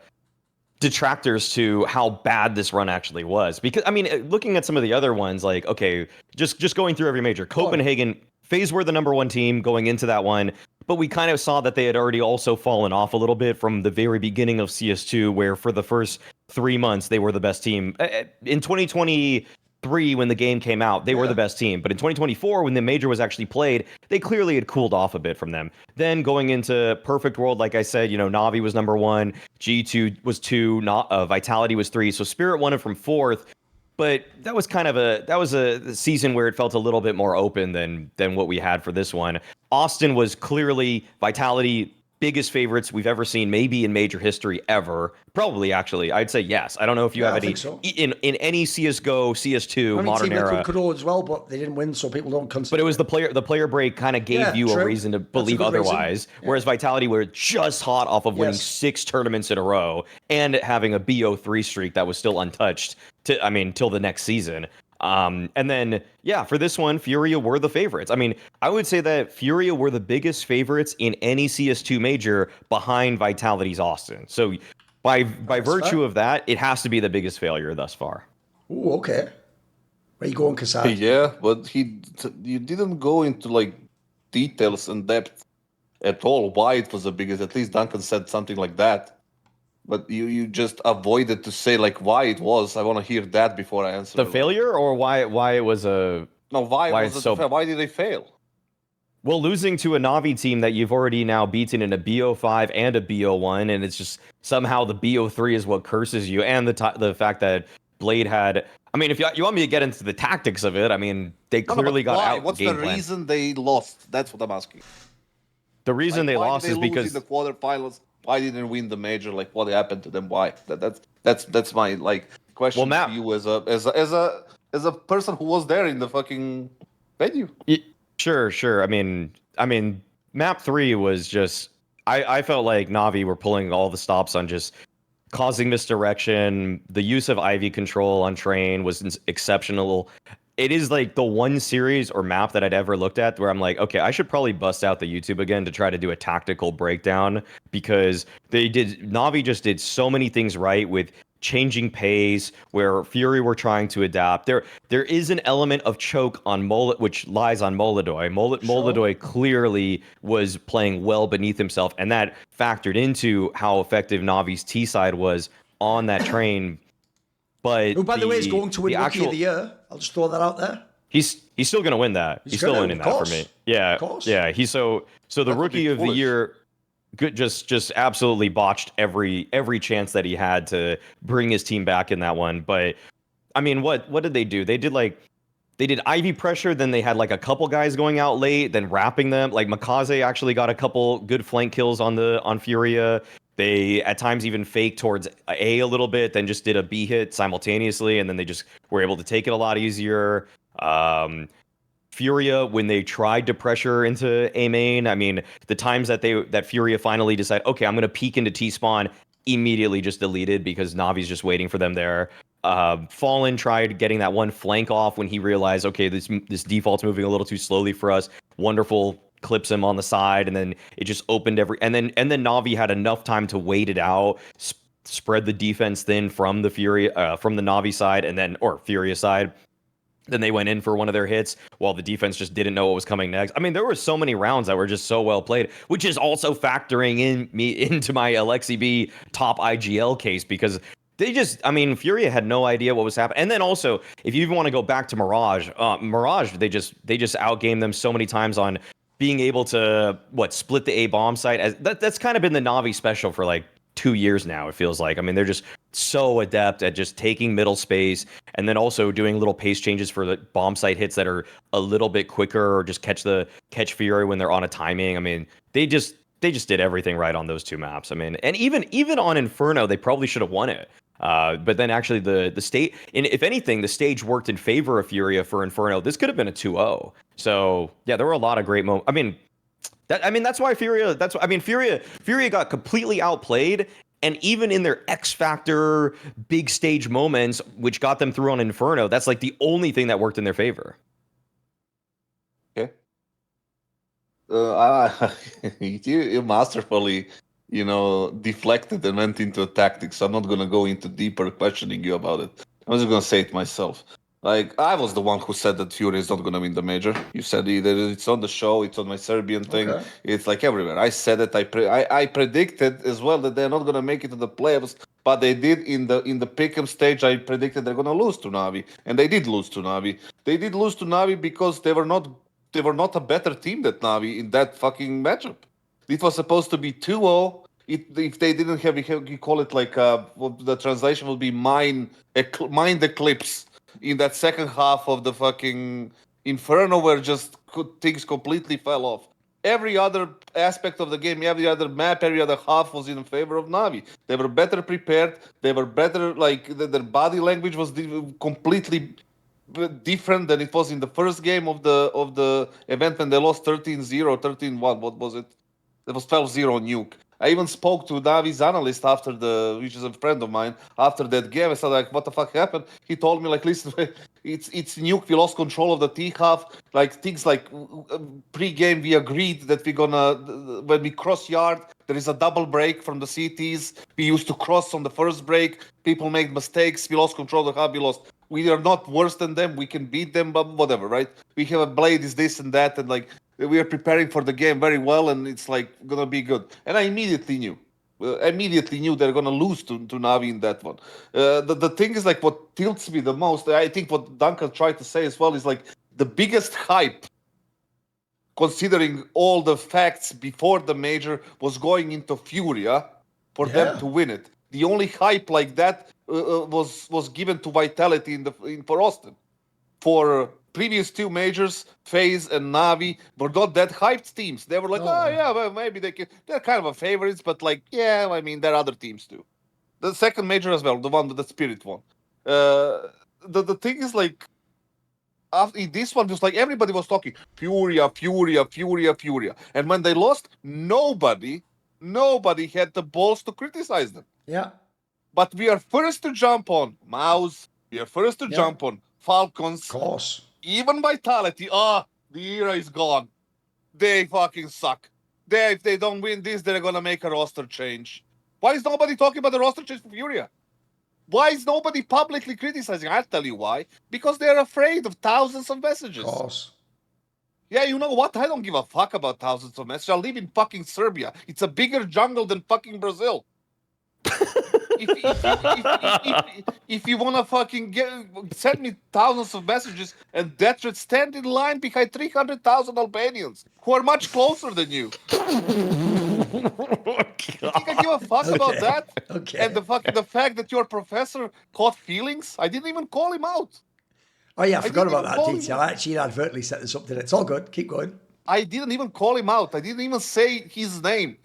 detractors to how bad this run actually was. Because I mean, looking at some of the other ones, like, okay, just going through every major, Copenhagen, FaZe were the number 1 team going into that one, but we kind of saw that they had already also fallen off a little bit from the very beginning of CS2, where for the first 3 months they were the best team. In 2023, when the game came out, they were the best team. But in 2024, when the major was actually played, they clearly had cooled off a bit from them. Then going into Perfect World, like I said, Navi was number 1, G2 was 2, Vitality was 3, so Spirit won it from 4th. But that was kind of a season where it felt a little bit more open than what we had for this one. Austin was clearly Vitality biggest favorites we've ever seen, maybe in major history ever. Probably, actually, I'd say yes. I don't know if you have any in any CS:GO, CS2 modern era. Could as well, but they didn't win, so people don't consider. But it was the player break kind of gave you a reason to believe otherwise. Whereas Vitality were just hot off of winning 6 tournaments in a row and having a BO3 streak that was still untouched till the next season. And then, for this one, FURIA were the favorites. I mean, I would say that FURIA were the biggest favorites in any CS2 major behind Vitality's Austin. So by virtue of that, it has to be the biggest failure thus far. Ooh, okay. Where you going, Kassad? Yeah, but you didn't go into like details and depth at all why it was the biggest. At least Duncan said something like that. But you just avoided to say like why it was. I want to hear that before I answer. The failure, or why it was a... No, why did they fail? Well, losing to a Navi team that you've already now beaten in a BO5 and a BO1, and it's just somehow the BO3 is what curses you, and the fact that Blade had... I mean, if you want me to get into the tactics of it, I mean, they clearly got out. What's the reason they lost? That's what I'm asking. The reason they lost is because... in the quarterfinals, why didn't they win the major? Like, what happened to them? Why? That's my question to you as a person who was there in the fucking venue. Sure. I mean, map 3 was just. I felt like Navi were pulling all the stops on just causing misdirection. The use of Ivy control on train was exceptional. it is like the one series or map that I'd ever looked at where I'm like, okay, I should probably bust out the YouTube again to try to do a tactical breakdown, because Navi just did so many things right with changing pace, where Fury were trying to adapt. There is an element of choke on which lies on Molodoy. Molodoy clearly was playing well beneath himself, and that factored into how effective Navi's T side was on that train. But who, by the way, is going to win Rookie of the Year. I'll just throw that out there. He's still going to win that. He's still winning that for me. Yeah, of course. Yeah. He's so the Rookie of the Year. Good, just absolutely botched every chance that he had to bring his team back in that one. But I mean, what did they do? They did Ivy pressure, then they had like a couple guys going out late, then wrapping them. Like Makaze actually got a couple good flank kills on Furia. They at times even faked towards A little bit, then just did a B hit simultaneously, and then they just were able to take it a lot easier. Furia, when they tried to pressure into A main, I mean, the times that Furia finally decide, okay, I'm gonna peek into T spawn, immediately just deleted because Navi's just waiting for them there. Fallen tried getting that one flank off when he realized, okay, this default's moving a little too slowly for us. Wonderful clips him on the side, and then it just opened and then Navi had enough time to wait it out, spread the defense thin from the Navi side, and then or Furia side. Then they went in for one of their hits while the defense just didn't know what was coming next. I mean, there were so many rounds that were just so well played, which is also factoring into my Aleksib top IGL case, because Furia had no idea what was happening. And then also, if you even want to go back to Mirage, they just outgamed them so many times on being able to split the A bomb site. That's kind of been the Navi special for like 2 years now, it feels like. I mean, they're just so adept at just taking middle space and then also doing little pace changes for the bomb site hits that are a little bit quicker, or just catch Fury when they're on a timing. I mean, they just did everything right on those two maps. I mean, and even on Inferno, they probably should have won it. But then actually the state, and if anything, the stage worked in favor of Furia for Inferno. This could have been a 2-0. So yeah, there were a lot of great moments. That's why Furia got completely outplayed, and even in their X Factor big stage moments, which got them through on Inferno, that's like the only thing that worked in their favor. Okay. You masterfully, deflected and went into a tactic. So I'm not gonna go into deeper questioning you about it. I'm just gonna say it myself. Like, I was the one who said that Fury is not going to win the major. You said it's on the show, it's on my Serbian thing. Okay. It's like everywhere. I said it. I predicted as well that they're not going to make it to the playoffs, but they did in the pick'em stage. I predicted they're going to lose to Navi, and they did lose to Navi. They did lose to Navi because they were not a better team than Navi in that fucking matchup. It was supposed to be 2-0. If they didn't have, you call it like the translation would be mind eclipse. In that second half of the fucking Inferno, where just things completely fell off. Every other aspect of the game, every other map, every other half was in favor of Navi. They were better prepared. They were better, like their body language was completely different than it was in the first game of the event when they lost 13-0, 13-1. What was it? It was 12-0 nuke. I even spoke to Navi's analyst which is a friend of mine, after that game. I said, like, what the fuck happened? He told me, like, listen, it's nuke. We lost control of the T half. Like, things like pre-game, we agreed that we're gonna, when we cross yard, there is a double break from the CTs. We used to cross on the first break. People made mistakes. We lost control of the hub. We are not worse than them. We can beat them, but whatever, right? We have a blade, is this and that, and like, we are preparing for the game very well, and it's like gonna be good. And I immediately knew they're gonna lose to Navi in that one. The thing is, like, what tilts me the most, I think what Duncan tried to say as well, is like the biggest hype, considering all the facts before the major, was going into Furia for them to win it. The only hype like that was given to Vitality for Austin. For previous two majors, FaZe and Navi, were not that hyped teams. They were like, well, maybe they're kind of a favorites, but like, there are other teams too. The second major as well, the one with the Spirit one. The thing is, like, after this one, just like everybody was talking, Furia. And when they lost, nobody had the balls to criticize them. Yeah. But we are first to jump on Maus. We are first to jump on Falcons. Of course. even Vitality, the era is gone. They fucking suck. If they don't win this, they're gonna make a roster change. Why is nobody talking about the roster change for FURIA? Why is nobody publicly criticizing? I'll tell you why. Because they're afraid of thousands of messages. Of course. Yeah, you know what? I don't give a fuck about thousands of messages. I live in fucking Serbia. It's a bigger jungle than fucking Brazil. If you want to fucking send me thousands of messages and death threats, stand in line behind 300,000 Albanians who are much closer than you. You think I give a fuck about that? Okay. And the fact that your professor caught feelings? I didn't even call him out. Oh yeah, I forgot didn't about even that call detail. I actually inadvertently set this up today. It's all good. Keep going. I didn't even call him out. I didn't even say his name.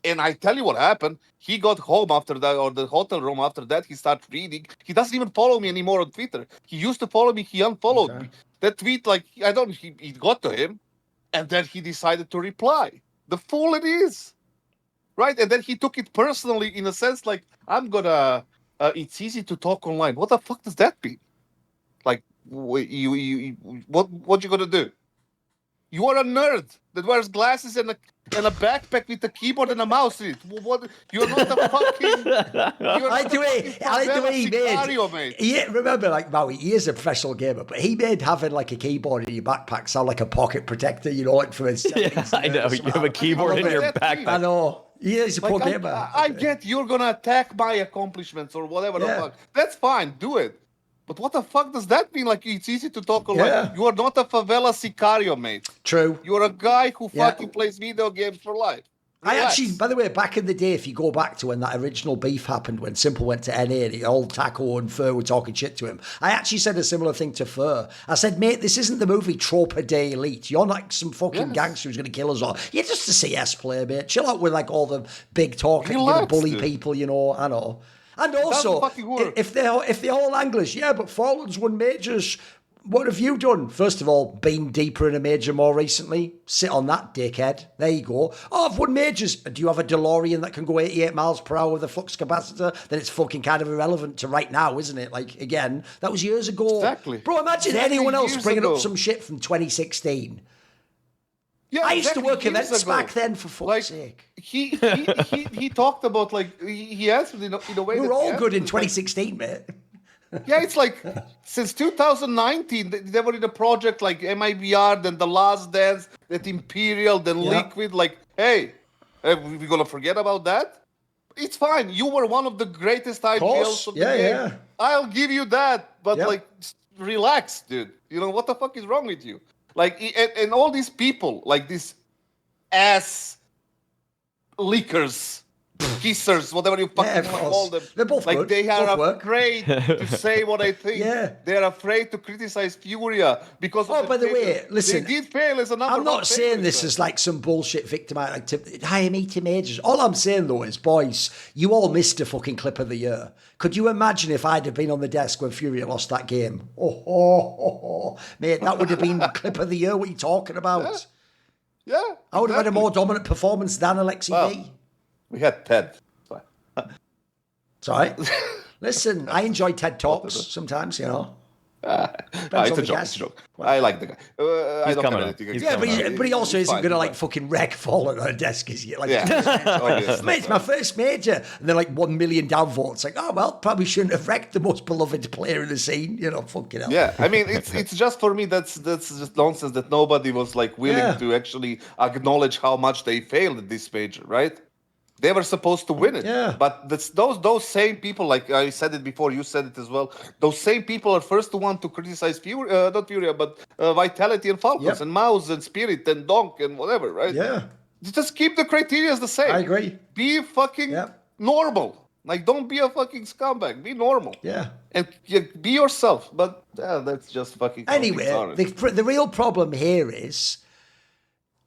And I tell you what happened. He got home after that, or the hotel room after that. He started reading. He doesn't even follow me anymore on Twitter. He used to follow me. He unfollowed me. That tweet, it got to him. And then he decided to reply. The fool it is. Right? And then he took it personally in a sense like, it's easy to talk online. What the fuck does that mean? Like, what you gonna do? You are a nerd that wears glasses and a backpack with a keyboard and a mouse in it. What? You're not a fucking. I like the way he made. Yeah, remember, like Maui, he is a professional gamer, but he made having like a keyboard in your backpack sound like a pocket protector. You know, like for his. Yeah, I know. You have a keyboard in your backpack. I know. He is a pro gamer. I get you're gonna attack my accomplishments or whatever the fuck. That's fine. Do it. But what the fuck does that mean? Like, it's easy to talk online. Yeah. You are not a favela sicario, mate. True. You're a guy who fucking plays video games for life. Relax. I actually, by the way, back in the day, if you go back to when that original beef happened, when Simple went to NA and the old Taco and Fur were talking shit to him, I actually said a similar thing to Fur. I said, mate, this isn't the movie Tropa de Elite. You're not some fucking gangster who's going to kill us all. You're just a CS player, mate. Chill out with like all the big talk and bully people, you know. I know. And also, if they're all anglers, yeah, but Fallen's won majors. What have you done? First of all, been deeper in a major more recently. Sit on that, dickhead. There you go. Oh, I've won majors. Do you have a DeLorean that can go 88 miles per hour with a flux capacitor? Then it's fucking kind of irrelevant to right now, isn't it? Like, again, that was years ago. Exactly. Bro, imagine anyone else bringing up some shit from 2016. Yeah, I used to work events back then, for fuck's sake. He talked about, like, he answered in a way we were all good in 2016, mate. Yeah, it's like, since 2019, they were in a project like MIBR, then The Last Dance, that Imperial, then Liquid. Like, hey, we're going to forget about that? It's fine. You were one of the greatest IGLs of the game. Yeah. I'll give you that. But, like, relax, dude. You know, what the fuck is wrong with you? Like, and all these people, like these ass leakers, kissers, whatever you fucking call them. They're both like, good. they are afraid to say what I think. They're afraid to criticize FURIA because by the way, listen. They did fail as a number I'm not saying this as like some bullshit victim, like to hire me to majors. All I'm saying, though, is, boys, you all missed a fucking clip of the year. Could you imagine if I'd have been on the desk when FURIA lost that game? Mate, that would have been the clip of the year. What are you talking about? Yeah. I would have had a more dominant performance than Aleksib. We had TED. It's all right. Listen, I enjoy TED Talks sometimes, you know. It's a joke. I like the guy. I don't have anything against but he also isn't going to like fucking wreck Fallen on a desk, is he? Like, mate, it's my first major. And then like 1 million downvotes. Like, oh, well, probably shouldn't have wrecked the most beloved player in the scene. You know, fucking hell. Yeah, I mean, it's just for me, that's just nonsense that nobody was like willing to actually acknowledge how much they failed at this major, right? They were supposed to win it. Yeah. But those same people, like I said it before, you said it as well, those same people are first one to criticize not FURIA, but Vitality and Falcons and Maus and Spirit and Donk and whatever, right? Yeah. Just keep the criteria the same. I agree. Be fucking normal. Like, don't be a fucking scumbag. Be normal. Yeah. And be yourself. But that's just fucking... Anyway, the real problem here is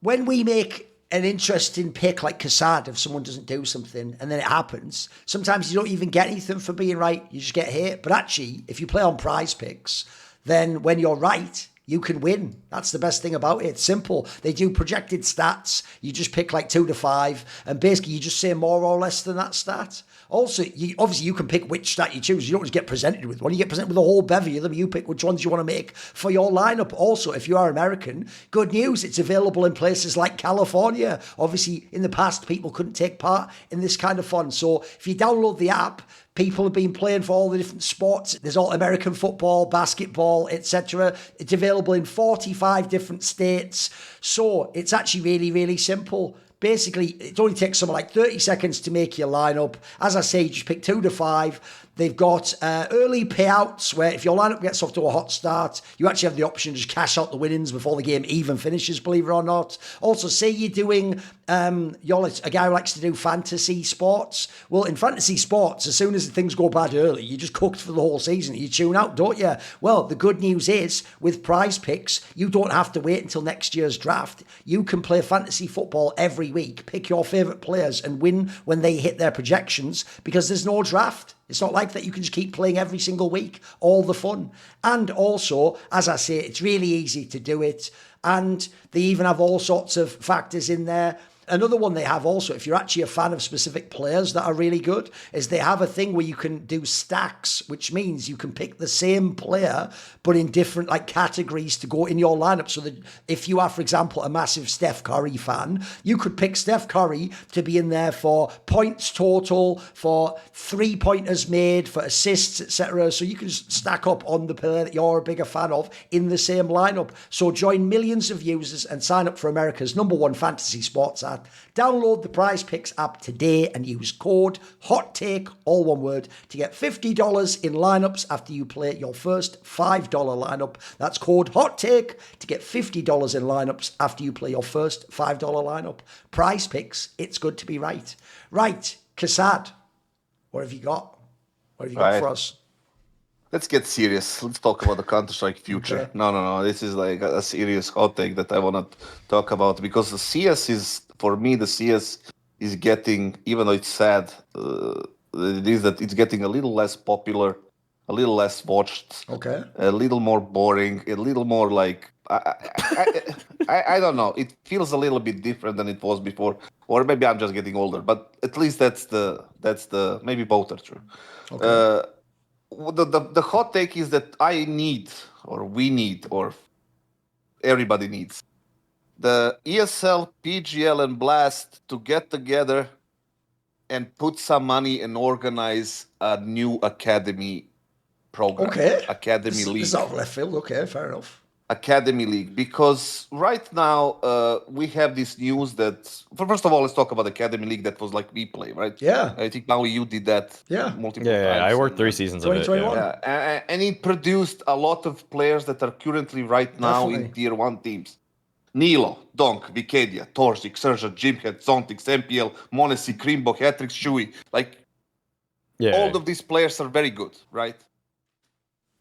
when we make an interesting pick like Kassad, if someone doesn't do something and then it happens, sometimes you don't even get anything for being right. You just get hit. But actually, if you play on prize picks, then when you're right, you can win. That's the best thing about it. It's simple. They do projected stats. You just pick like 2 to 5, and basically you just say more or less than that stat. Also, obviously you can pick which stat you choose. You don't just get presented with one. You get presented with a whole bevy of them. You pick which ones you want to make for your lineup. Also, if you are American, good news. It's available in places like California. Obviously, in the past, people couldn't take part in this kind of fun. So if you download the app, people have been playing for all the different sports. There's all American football, basketball, etc. It's available in 45 different states. So it's actually really, really simple. Basically, it only takes something like 30 seconds to make your lineup. As I say, you just pick 2 to 5. They've got early payouts where if your lineup gets off to a hot start, you actually have the option to just cash out the winnings before the game even finishes, believe it or not. Also, say you're doing, you're a guy who likes to do fantasy sports. Well, in fantasy sports, as soon as things go bad early, you're just cooked for the whole season. You tune out, don't you? Well, the good news is, with Prize Picks, you don't have to wait until next year's draft. You can play fantasy football every week, pick your favourite players and win when they hit their projections because there's no draft. It's not like that you can just keep playing every single week, all the fun. And also, as I say, it's really easy to do it. And they even have all sorts of factors in there. Another one they have also, if you're actually a fan of specific players that are really good, is they have a thing where you can do stacks, which means you can pick the same player, but in different like categories to go in your lineup. So that if you are, for example, a massive Steph Curry fan, you could pick Steph Curry to be in there for points total, for 3-pointers made, for assists, etc. So you can just stack up on the player that you're a bigger fan of in the same lineup. So join millions of users and sign up for America's #1 fantasy sports app. Download the Prize Picks app today and use code HOTTAKE, all one word, to get $50 in lineups after you play your first $5 lineup. That's code HOTTAKE to get $50 in lineups after you play your first $5 lineup. Prize Picks, it's good to be right. Right, Kassad, what have you got? What have you got for us? Let's get serious. Let's talk about the Counter-Strike future. Okay. No. This is like a serious hot take that I want to talk about because the CS is, for me, the CS is getting, even though it's sad, it is that it's getting a little less popular, a little less watched, Okay. a little more boring, a little more like, I don't know. It feels a little bit different than it was before. Or maybe I'm just getting older, but at least that's the maybe both are true. Okay. The hot take is that I need, or we need, or everybody needs the ESL, PGL, and Blast to get together and put some money and organize a new academy program. Okay. Academy league. This is out of left field. Okay, fair enough. Academy league, because right now we have this news that first of all, let's talk about Academy League that was like replay, right? Yeah. I think Maui, you did that multiple times. Yeah, I worked 3 seasons of it. 2021. Yeah, and it produced a lot of players that are currently right now in tier 1 teams. Nilo, Donk, Vicadia, Torzik, Serja, Jimhead, Zontix, MPL, Monesi, Krimbo, Hatrix, Shui. Like, all of these players are very good, right?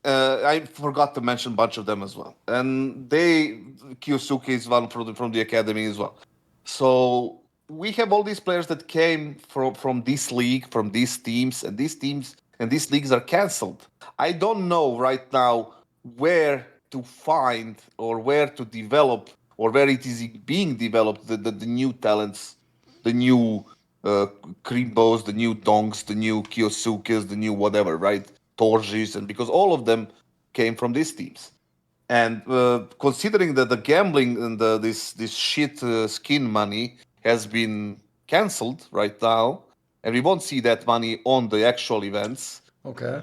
I forgot to mention a bunch of them as well. And Kyosuke is one from the academy as well. So we have all these players that came from this league, from these teams, and these leagues are cancelled. I don't know right now where to find or where to develop or where it is being developed, the new talents, the new Krimbos, the new Donks, the new Kyosukes, the new whatever, right? Torjis, and because all of them came from these teams. And considering that the gambling and this shit skin money has been cancelled right now, and we won't see that money on the actual events, okay,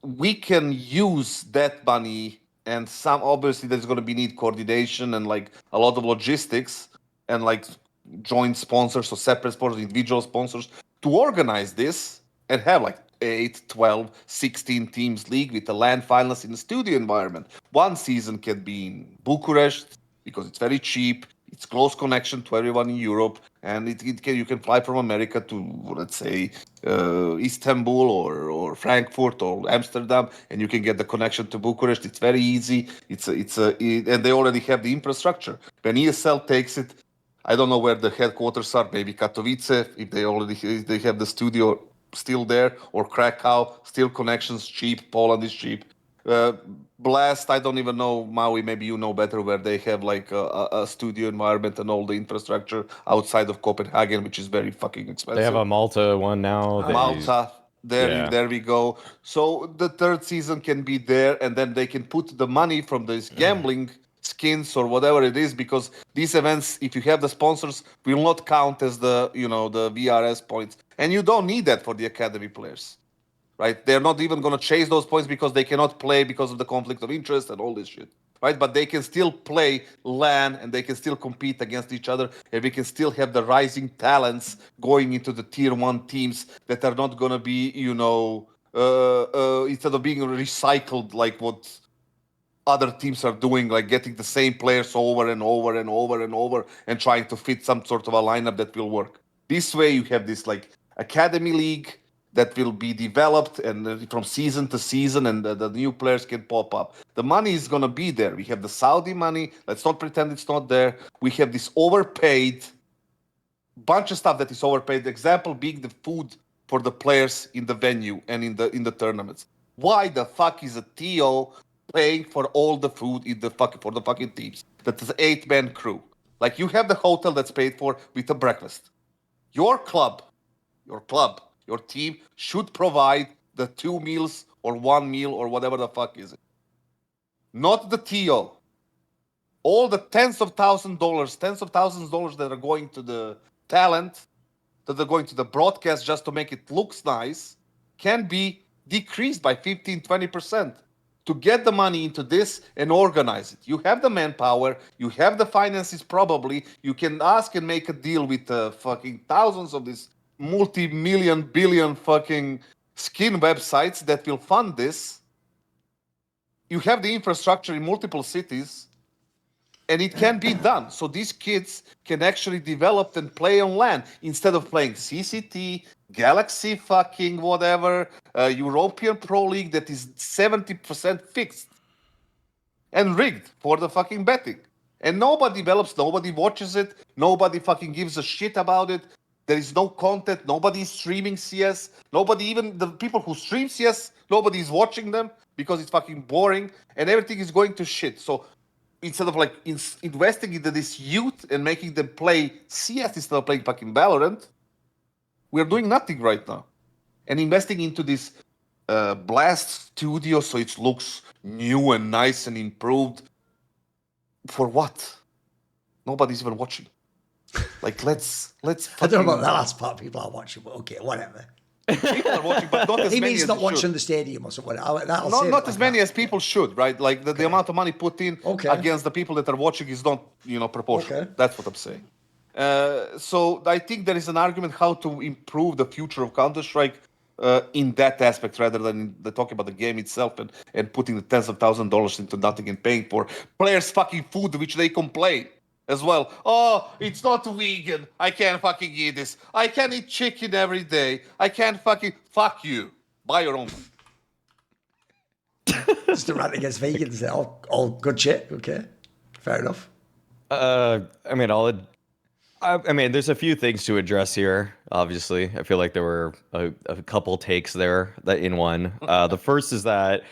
we can use that money, and obviously there's going to be need coordination and like a lot of logistics and like joint sponsors or separate sponsors, individual sponsors to organize this and have like 8, 12, 16 teams league with the LAN finals in the studio environment. One season can be in Bucharest because it's very cheap. It's close connection to everyone in Europe, and you can fly from America to, let's say, Istanbul or Frankfurt or Amsterdam, and you can get the connection to Bucharest. It's very easy. And they already have the infrastructure. When ESL takes it, I don't know where the headquarters are. Maybe Katowice, if they have the studio still there, or Krakow, still connections cheap. Poland is cheap. Blast, I don't even know, Maui, maybe you know better, where they have like a studio environment and all the infrastructure outside of Copenhagen, which is very fucking expensive. They have a Malta one now. Malta, Yeah. there we go. So the third season can be there, and then they can put the money from these gambling skins or whatever it is, because these events, if you have the sponsors, will not count as the the VRS points, and you don't need that for the academy players. Right? They're not even going to chase those points because they cannot play because of the conflict of interest and all this shit. Right? But they can still play LAN and they can still compete against each other, and we can still have the rising talents going into the tier 1 teams that are not going to be, instead of being recycled like what other teams are doing, like getting the same players over and over and over and over and trying to fit some sort of a lineup that will work. This way you have this like academy league that will be developed and from season to season, and the new players can pop up. The money is going to be there. We have the Saudi money. Let's not pretend it's not there. We have this overpaid bunch of stuff that is overpaid. The example being the food for the players in the venue and in the tournaments. Why the fuck is a TO paying for all the food for the fucking teams? That is an 8-man crew. Like, you have the hotel that's paid for with a breakfast. Your team should provide the 2 meals or 1 meal or whatever the fuck is it. Not the TO. All the tens of thousands of dollars that are going to the talent, that are going to the broadcast just to make it looks nice, can be decreased by 15-20% to get the money into this and organize it. You have the manpower, you have the finances probably, you can ask and make a deal with fucking thousands of these multi-million, billion fucking skin websites that will fund this. You have the infrastructure in multiple cities, and it can be done. So these kids can actually develop and play on LAN instead of playing CCT, Galaxy fucking whatever, European Pro League that is 70% fixed and rigged for the fucking betting. And nobody develops, nobody watches it, nobody fucking gives a shit about it. There is no content, nobody is streaming CS, nobody, even the people who stream CS, nobody is watching them because it's fucking boring, and everything is going to shit. So instead of like investing into this youth and making them play CS instead of playing fucking Valorant, we're doing nothing right now. And investing into this Blast studio so it looks new and nice and improved. For what? Nobody's even watching. Like, let's I don't know about that last part. People are watching, but okay, whatever. People are watching, but not as He many means as not they watching should. the stadium or something. Not as many as people should, right? Like the amount of money put in against the people that are watching is not, proportional. Okay. That's what I'm saying. So I think there is an argument how to improve the future of Counter-Strike in that aspect, rather than talking about the game itself and putting the tens of thousands of dollars into nothing and paying for players' fucking food, which they complain as well. Oh, it's not vegan. I can't fucking eat this. I can eat chicken every day. I can't fucking... Fuck you. Buy your own. Just a rant against vegans. All good shit. Okay, fair enough. I mean, there's a few things to address here. Obviously, I feel like there were a couple takes there that in one. The first is that,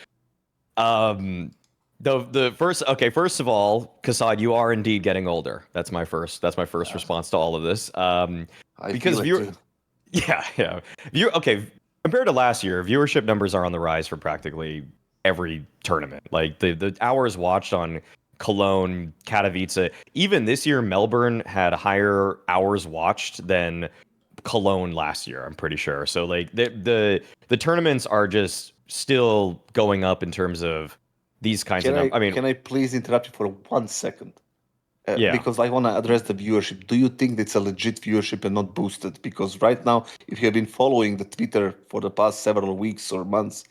the first. Okay, first of all, Kassad, you are indeed getting older. That's my first response to all of this. Because yeah. Compared to last year, viewership numbers are on the rise for practically every tournament. Like the hours watched on Cologne, Katowice, even this year, Melbourne had higher hours watched than Cologne last year, I'm pretty sure. So like the tournaments are just still going up in terms of these kinds of numbers. Can I please interrupt you for 1 second? Yeah. Because I want to address the viewership. Do you think it's a legit viewership and not boosted? Because right now, if you have been following the Twitter for the past several weeks or months,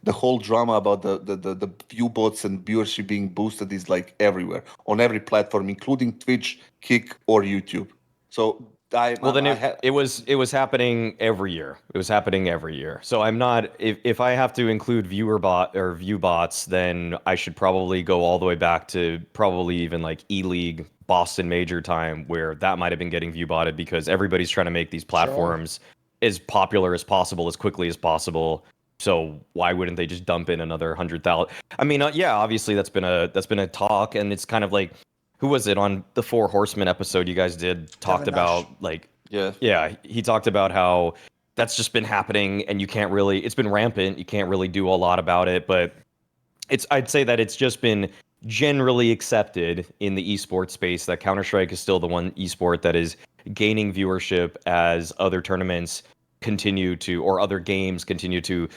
the whole drama about the view bots and viewership being boosted is like everywhere, on every platform, including Twitch, Kick, or YouTube. So it was happening every year. It was happening every year. So I'm not, if I have to include view bots, then I should probably go all the way back to probably even like E-League, Boston Major time, where that might have been getting view botted because everybody's trying to make these platforms as popular as possible, as quickly as possible, So why wouldn't they just dump in another 100,000? I mean, yeah, obviously that's been a talk, and it's kind of like, who was it on the Four Horsemen episode you guys did talked Devin Nash. about like, Yeah. yeah, he talked about how that's just been happening, and you can't really, it's been rampant. You can't really do a lot about it, but I'd say that it's just been generally accepted in the esports space that Counter-Strike is still the one esport that is gaining viewership as other tournaments continue to, or other games continue to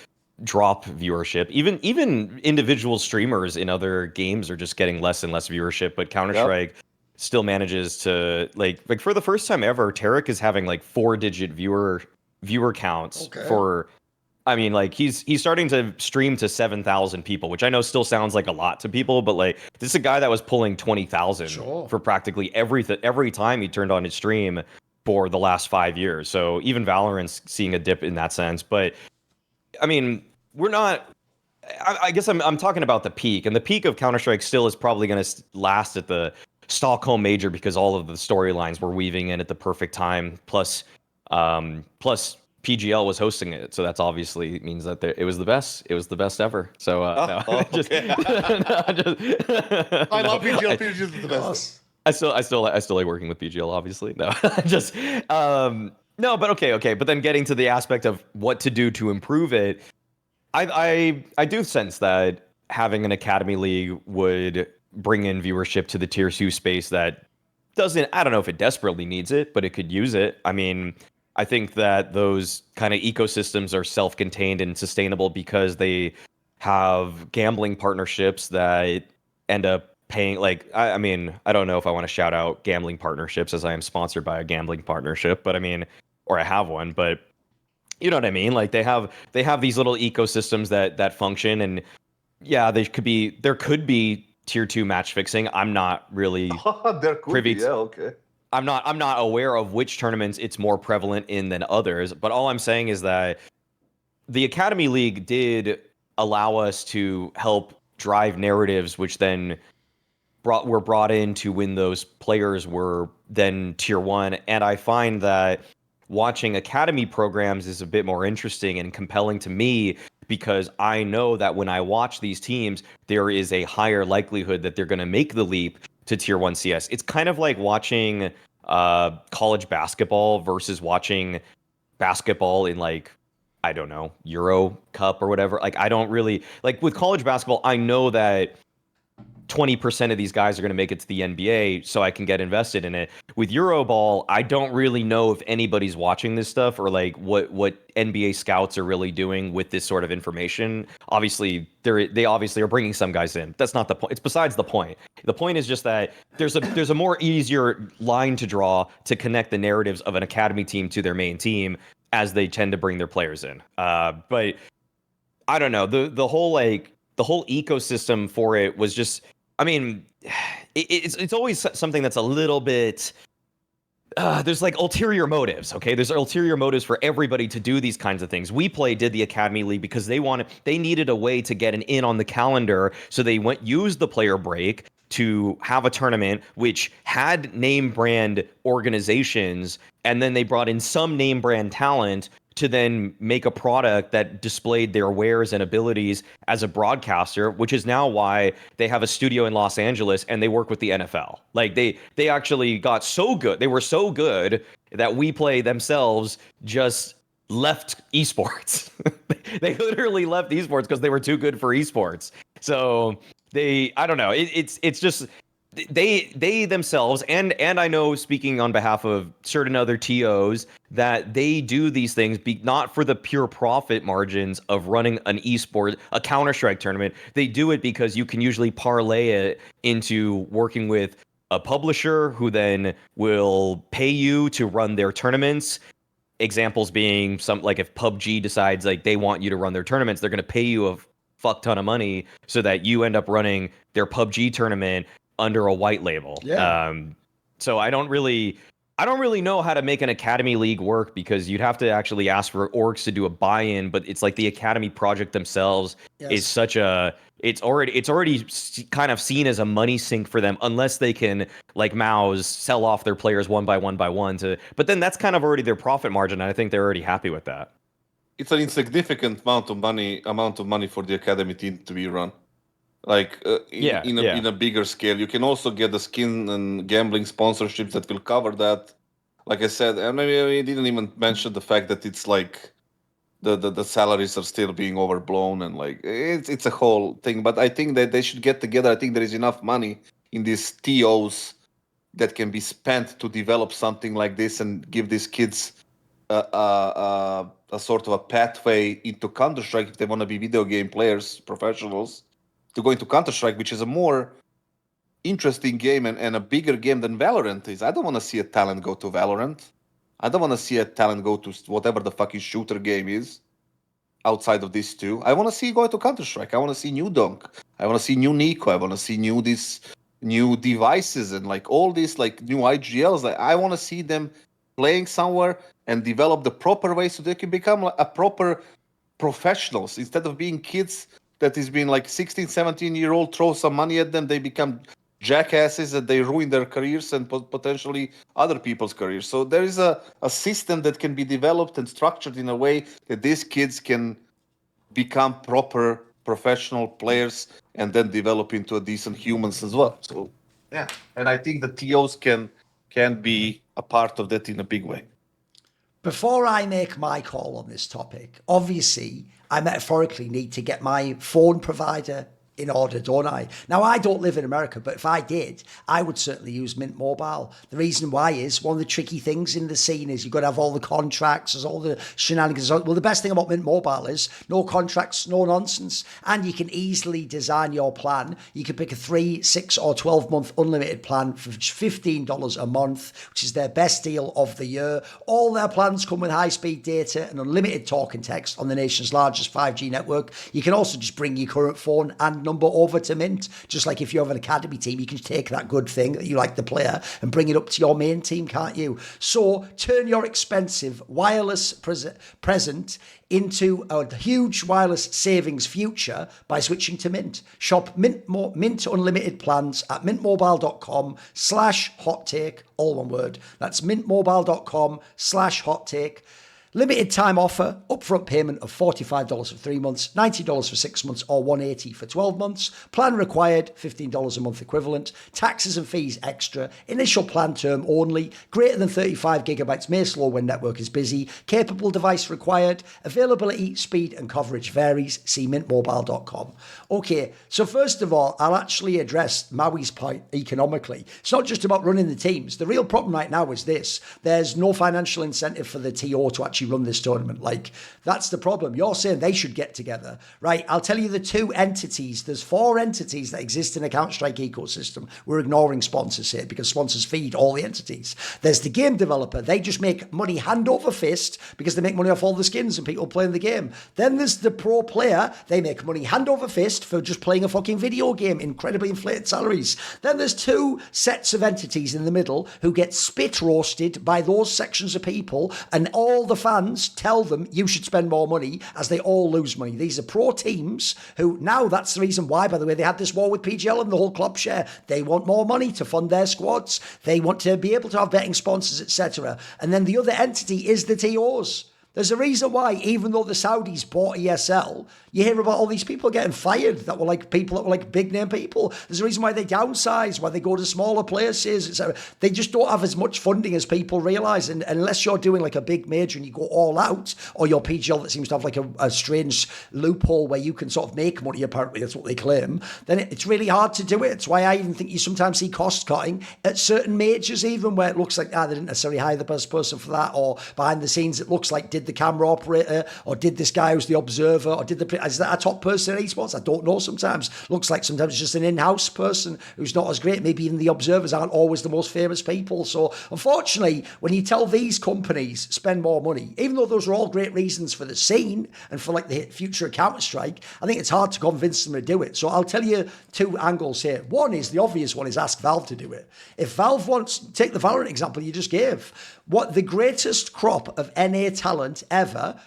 drop viewership. Even individual streamers in other games are just getting less and less viewership, but Counter-Strike still manages to like for the first time ever, Tarek is having like 4-digit viewer counts for, I mean, like he's starting to stream to 7,000 people, which I know still sounds like a lot to people, but like this is a guy that was pulling 20,000 for practically every time he turned on his stream for the last 5 years. So even Valorant's seeing a dip in that sense. But I mean, we're not. I guess I'm talking about the peak, and the peak of Counter-Strike still is probably going to last at the Stockholm Major because all of the storylines were weaving in at the perfect time. Plus PGL was hosting it, so that's obviously means that it was the best. It was the best ever. So I love PGL. PGL is the best. I still like working with PGL. Obviously, no, just no, but okay. But then getting to the aspect of what to do to improve it, I do sense that having an academy league would bring in viewership to the tier 2 space that doesn't. I don't know if it desperately needs it, but it could use it. I mean, I think that those kind of ecosystems are self-contained and sustainable because they have gambling partnerships that end up paying. Like, I mean, I don't know if I want to shout out gambling partnerships as I am sponsored by a gambling partnership, but I mean, or I have one, but you know what I mean? Like they have these little ecosystems that function, and yeah, there could be tier 2 match fixing. I'm not really privy to. Yeah, okay. I'm not aware of which tournaments it's more prevalent in than others, but all I'm saying is that the Academy League did allow us to help drive narratives, which then were brought in to when those players were then tier 1. And I find that watching Academy programs is a bit more interesting and compelling to me because I know that when I watch these teams, there is a higher likelihood that they're going to make the leap to tier 1 CS. It's kind of like watching college basketball versus watching basketball in like, I don't know, Euro Cup or whatever. Like I don't really like with college basketball, I know that 20% of these guys are going to make it to the NBA, so I can get invested in it. With Euroball, I don't really know if anybody's watching this stuff or like what NBA scouts are really doing with this sort of information. Obviously, they obviously are bringing some guys in. That's not the point. It's besides the point. The point is just that there's a more easier line to draw to connect the narratives of an academy team to their main team as they tend to bring their players in. But I don't know. The whole ecosystem for it was just. I mean, it's always something that's a little bit. There's like ulterior motives. Okay, there's ulterior motives for everybody to do these kinds of things. did the Academy League because they needed a way to get an in on the calendar, so they used the player break to have a tournament which had name brand organizations, and then they brought in some name brand talent to then make a product that displayed their wares and abilities as a broadcaster, which is now why they have a studio in Los Angeles and they work with the NFL. Like they actually got so good. They were so good that We Play themselves just left esports. They literally left esports because they were too good for esports. So I don't know. It's just they themselves and I know, speaking on behalf of certain other TOs, that they do these things not for the pure profit margins of running an esport, a Counter-Strike tournament. They do it because you can usually parlay it into working with a publisher who then will pay you to run their tournaments. Examples being like if PUBG decides like they want you to run their tournaments, they're going to pay you a fuck ton of money so that you end up running their PUBG tournament under a white label. Yeah. So I don't really know how to make an Academy League work because you'd have to actually ask for orgs to do a buy-in, but it's like the Academy project themselves is such it's already kind of seen as a money sink for them unless they can, like Maus, sell off their players one by one but then that's kind of already their profit margin, and I think they're already happy with that. it's an insignificant amount of money for the academy team to be run. Like in a bigger scale, you can also get the skin and gambling sponsorships that will cover that. Like I said, and maybe I didn't even mention the fact that it's like the salaries are still being overblown, and like it's a whole thing. But I think that they should get together. I think there is enough money in these TOs that can be spent to develop something like this and give these kids a sort of a pathway into Counter-Strike if they want to be video game players, professionals, to go into Counter-Strike, which is a more interesting game and a bigger game than Valorant is. I don't want to see a talent go to Valorant. I don't want to see a talent go to whatever the fucking shooter game is outside of these two. I want to see go to Counter-Strike. I want to see new donk. I want to see new NiKo. I want to see new devices and like all these like new IGLs. Like, I want to see them playing somewhere and develop the proper way so they can become like a proper professionals instead of being kids that is being like 16, 17-year-old, throw some money at them, they become jackasses and they ruin their careers and potentially other people's careers. So there is a system that can be developed and structured in a way that these kids can become proper professional players and then develop into a decent humans as well. So yeah, and I think the TOs can be a part of that in a big way. Before I make my call on this topic, obviously, I metaphorically need to get my phone provider in order, don't I? Now, I don't live in America, but if I did, I would certainly use Mint Mobile. The reason why is one of the tricky things in the scene is you've got to have all the contracts, there's all the shenanigans. Well, the best thing about Mint Mobile is no contracts, no nonsense, and you can easily design your plan. You can pick a 3, 6, or 12-month unlimited plan for $15 a month, which is their best deal of the year. All their plans come with high-speed data and unlimited talk and text on the nation's largest 5G network. You can also just bring your current phone and number over to Mint. Just like if you have an academy team, you can take that good thing that you like the player and bring it up to your main team, can't you? So turn your expensive wireless present into a huge wireless savings future by switching to Mint. Shop Mint unlimited plans at mintmobile.com/hottake, all one word. That's mintmobile.com/hottake. Limited time offer, upfront payment of $45 for 3 months, $90 for 6 months, or $180 for 12 months. Plan required, $15 a month equivalent. Taxes and fees extra. Initial plan term only. Greater than 35 gigabytes may slow when network is busy. Capable device required. Availability, speed, and coverage varies. See mintmobile.com. Okay, so first of all, I'll actually address Maui's point economically. It's not just about running the teams. The real problem right now is this. There's no financial incentive for the TO to actually run this tournament. Like, that's the problem. You're saying they should get together, right? I'll tell you the two entities. There's 4 entities that exist in a Counter-Strike ecosystem. We're ignoring sponsors here because sponsors feed all the entities. There's the game developer. They just make money hand over fist because they make money off all the skins and people playing the game. Then there's the pro player. They make money hand over fist for just playing a fucking video game, incredibly inflated salaries. Then there's 2 sets of entities in the middle who get spit roasted by those sections of people, and all the fans tell them you should spend more money as they all lose money. These are pro teams who, now that's the reason why, by the way, they had this war with PGL and the whole club share. They want more money to fund their squads. They want to be able to have betting sponsors, etc. And then the other entity is the TOs. There's a reason why, even though the Saudis bought ESL, you hear about all these people getting fired that were like people that were like big name people. There's a reason why they downsize, why they go to smaller places, etc. They just don't have as much funding as people realise. And unless you're doing like a big major and you go all out, or your PGL that seems to have like a strange loophole where you can sort of make money, apparently that's what they claim, then it's really hard to do it. It's why I even think you sometimes see cost cutting at certain majors, even where it looks like, they didn't necessarily hire the best person for that, or behind the scenes it looks like, did the camera operator, or did this guy who's the observer, or is that a top person in esports? I don't know. Sometimes looks like sometimes it's just an in-house person who's not as great. Maybe even the observers aren't always the most famous people. So unfortunately, when you tell these companies spend more money, even though those are all great reasons for the scene and for like the future of Counter-Strike, I think it's hard to convince them to do it. So I'll tell you 2 angles here. One is the obvious one, is ask Valve to do it. If Valve wants, take the Valorant example you just gave, what the greatest crop of NA talent ever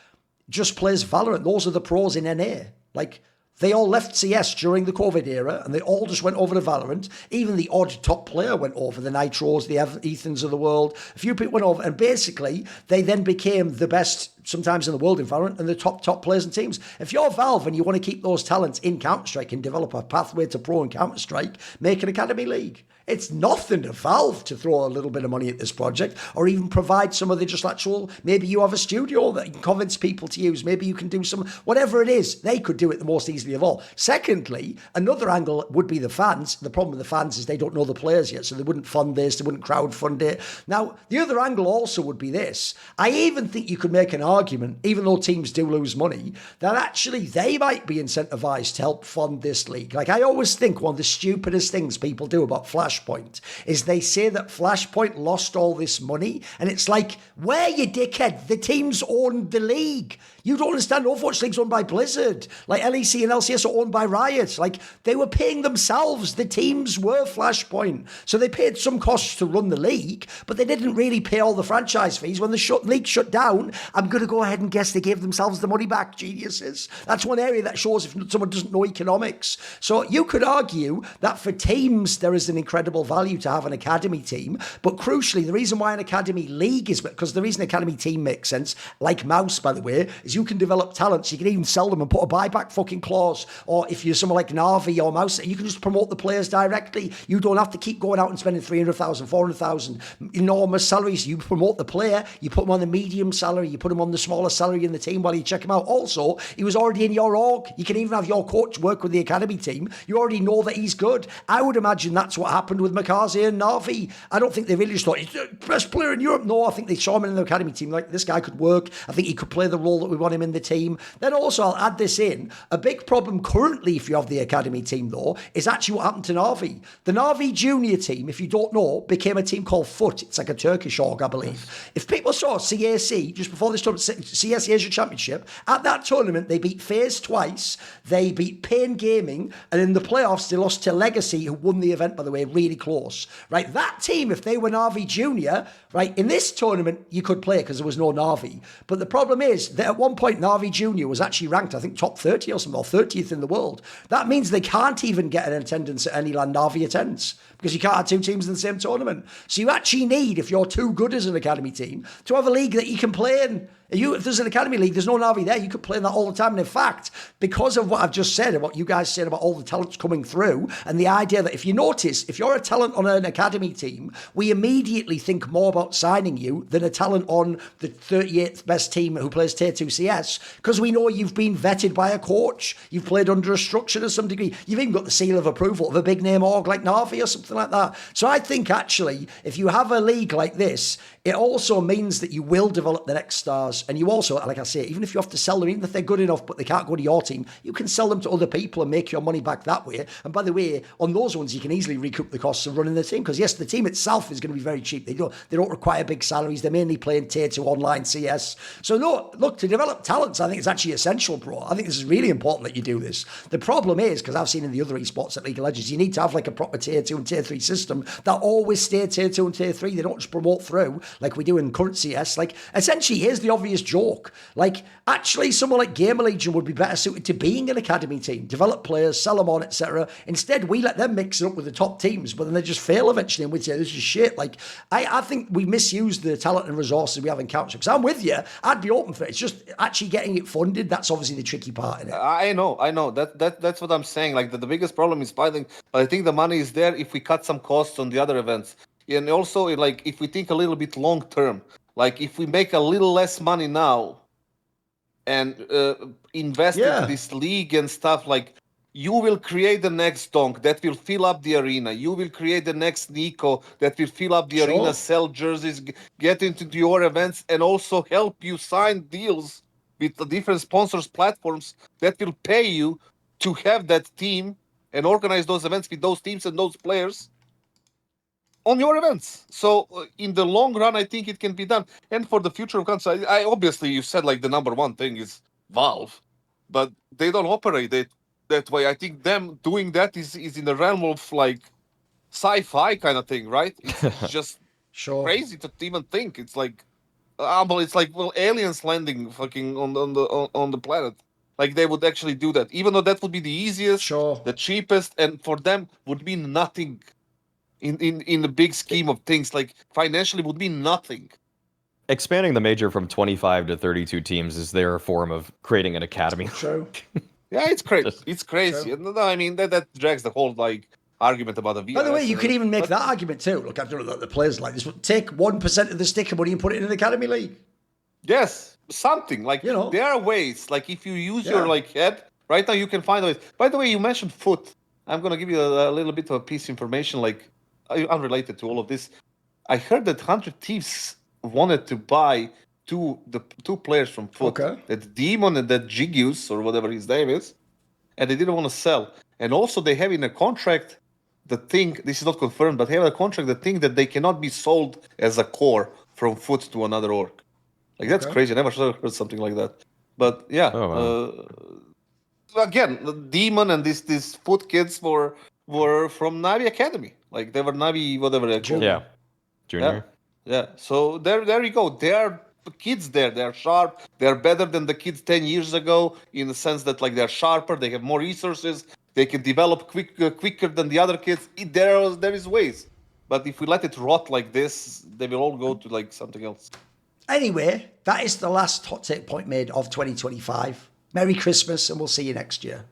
just plays Valorant. Those are the pros in NA. Like, they all left CS during the COVID era and they all just went over to Valorant. Even the odd top player went over, the Nitros, the Ethans of the world. A few people went over, and basically they then became the best sometimes in the world environment and the top players and teams. If you're Valve and you want to keep those talents in Counter-Strike and develop a pathway to pro in Counter-Strike, make an academy league. It's nothing to Valve to throw a little bit of money at this project or even provide some of the just actual, maybe you have a studio that you can convince people to use. Maybe you can do some, whatever it is, they could do it the most easily of all. Secondly, another angle would be the fans. The problem with the fans is they don't know the players yet, so they wouldn't fund this, they wouldn't crowdfund it. Now, the other angle also would be this. I even think you could make an argument, even though teams do lose money, that actually they might be incentivized to help fund this league. Like, I always think one of the stupidest things people do about Flashpoint is they say that Flashpoint lost all this money, and it's like, where you dickhead? The teams owned the league. You don't understand. Overwatch League's owned by Blizzard. Like, LEC and LCS are owned by Riot. Like, they were paying themselves. The teams were Flashpoint. So they paid some costs to run the league, but they didn't really pay all the franchise fees. When the league shut down, I'm going to go ahead and guess they gave themselves the money back, geniuses. That's one area that shows if someone doesn't know economics. So you could argue that for teams, there is an incredible value to have an academy team. But crucially, the reason why an academy league is because the reason academy team makes sense, like Mouse, by the way, is you can develop talents. You can even sell them and put a buyback fucking clause. Or if you're someone like NAVI or Mouse, you can just promote the players directly. You don't have to keep going out and spending 300,000, 400,000 enormous salaries. You promote the player, you put him on the medium salary, you put him on the smaller salary in the team while you check him out. Also, he was already in your org. You can even have your coach work with the academy team. You already know that he's good. I would imagine that's what happened with Makaze and Navi. I don't think they really just thought, he's the best player in Europe. No, I think they saw him in the academy team. Like, this guy could work. I think he could play the role that we want him in the team. Then also, I'll add this in. A big problem currently, if you have the academy team, though, is actually what happened to Navi. The Navi junior team, if you don't know, became a team called FUT. It's like a Turkish org, I believe. If people saw CAC, just before this tournament, CS Asia Championship, at that tournament, they beat FaZe twice, they beat Pain Gaming, and in the playoffs, they lost to Legacy, who won the event, by the way, really close. Right, that team, if they were Navi Junior, right, in this tournament, you could play because there was no Navi. But the problem is that at one point, Navi Junior was actually ranked, I think, top 30 or something, or 30th in the world. That means they can't even get an attendance at any LAN Navi attends because you can't have two teams in the same tournament. So you actually need, if you're too good as an academy team, to have a league that you can play in. If there's an academy league, there's no Navi there, you could play in that all the time. And in fact, because of what I've just said, and what you guys said about all the talents coming through, and the idea that if you notice, if you're a talent on an academy team, we immediately think more about signing you than a talent on the 38th best team who plays Tier 2 CS, because we know you've been vetted by a coach, you've played under a structure to some degree, you've even got the seal of approval of a big name org like Navi or something like that. So I think actually, if you have a league like this, it also means that you will develop the next stars. And you also, like I say, even if you have to sell them, even if they're good enough but they can't go to your team, you can sell them to other people and make your money back that way. And by the way, on those ones, you can easily recoup the costs of running the team. Because yes, the team itself is going to be very cheap. They don't require big salaries. They're mainly playing Tier 2 online CS. So no, look, to develop talents, I think it's actually essential, bro. I think this is really important that you do this. The problem is, because I've seen in the other esports at League of Legends, you need to have like a proper Tier 2 and Tier 3 system that always stay Tier 2 and Tier 3. They don't just promote through like we do in current CS. Like, essentially, here's the obvious joke. Like, actually, someone like Gamer Legion would be better suited to being an academy team, develop players, sell them on, etc. Instead, we let them mix it up with the top teams, but then they just fail eventually, and we'd say, this is shit. Like, I think we misuse the talent and resources we have in Counter. Because I'm with you, I'd be open for it. It's just actually getting it funded. That's obviously the tricky part in it. I know. That's what I'm saying. Like, the biggest problem is finding, but I think the money is there if we cut some costs on the other events. And also, like, if we think a little bit long term, like if we make a little less money now and invest in this league and stuff, like, you will create the next donk that will fill up the arena. You will create the next NiKo that will fill up the arena, sell jerseys, get into your events, and also help you sign deals with the different sponsors platforms that will pay you to have that team and organize those events with those teams and those players on your events. So in the long run, I think it can be done. And for the future of console, I obviously, you said like the number one thing is Valve, but they don't operate it that way. I think them doing that is in the realm of like sci-fi kind of thing, right? It's just crazy to even think. It's like, it's like, well, aliens landing fucking on the planet. Like, they would actually do that, even though that would be the easiest, the cheapest, and for them would be nothing in the big scheme of things. Like, financially would be nothing. expanding the major from 25 to 32 teams is their form of creating an academy. True. Yeah, it's crazy. It's crazy. No, I mean that drags the whole like argument about the VRS. By the way, you could even make that argument too. Look, I don't know that the players like this. Take 1% of the sticker money and put it in an academy league. Yes, something like there are ways. Like if you use your like head right now, you can find ways. By the way, you mentioned foot. I'm gonna give you a little bit of a piece of information, like unrelated to all of this. I heard that 100 Thieves wanted to buy two players from foot. Okay. That Demon and that Jigius or whatever his name is, and they didn't want to sell. And also they have in a contract the thing. This is not confirmed, but they have a contract the thing that they cannot be sold as a core from foot to another org. Like that's crazy. I never heard something like that. But yeah, again, the Demon and these foot kids were from NAVI Academy. Like they were NAVI whatever they're called. Yeah, junior. Yeah. So there you go. There are kids there. They are sharp. They are better than the kids 10 years ago in the sense that like they're sharper. They have more resources. They can develop quicker than the other kids. There is ways. But if we let it rot like this, they will all go to like something else. Anyway, that is the last hot take point made of 2025. Merry Christmas, and we'll see you next year.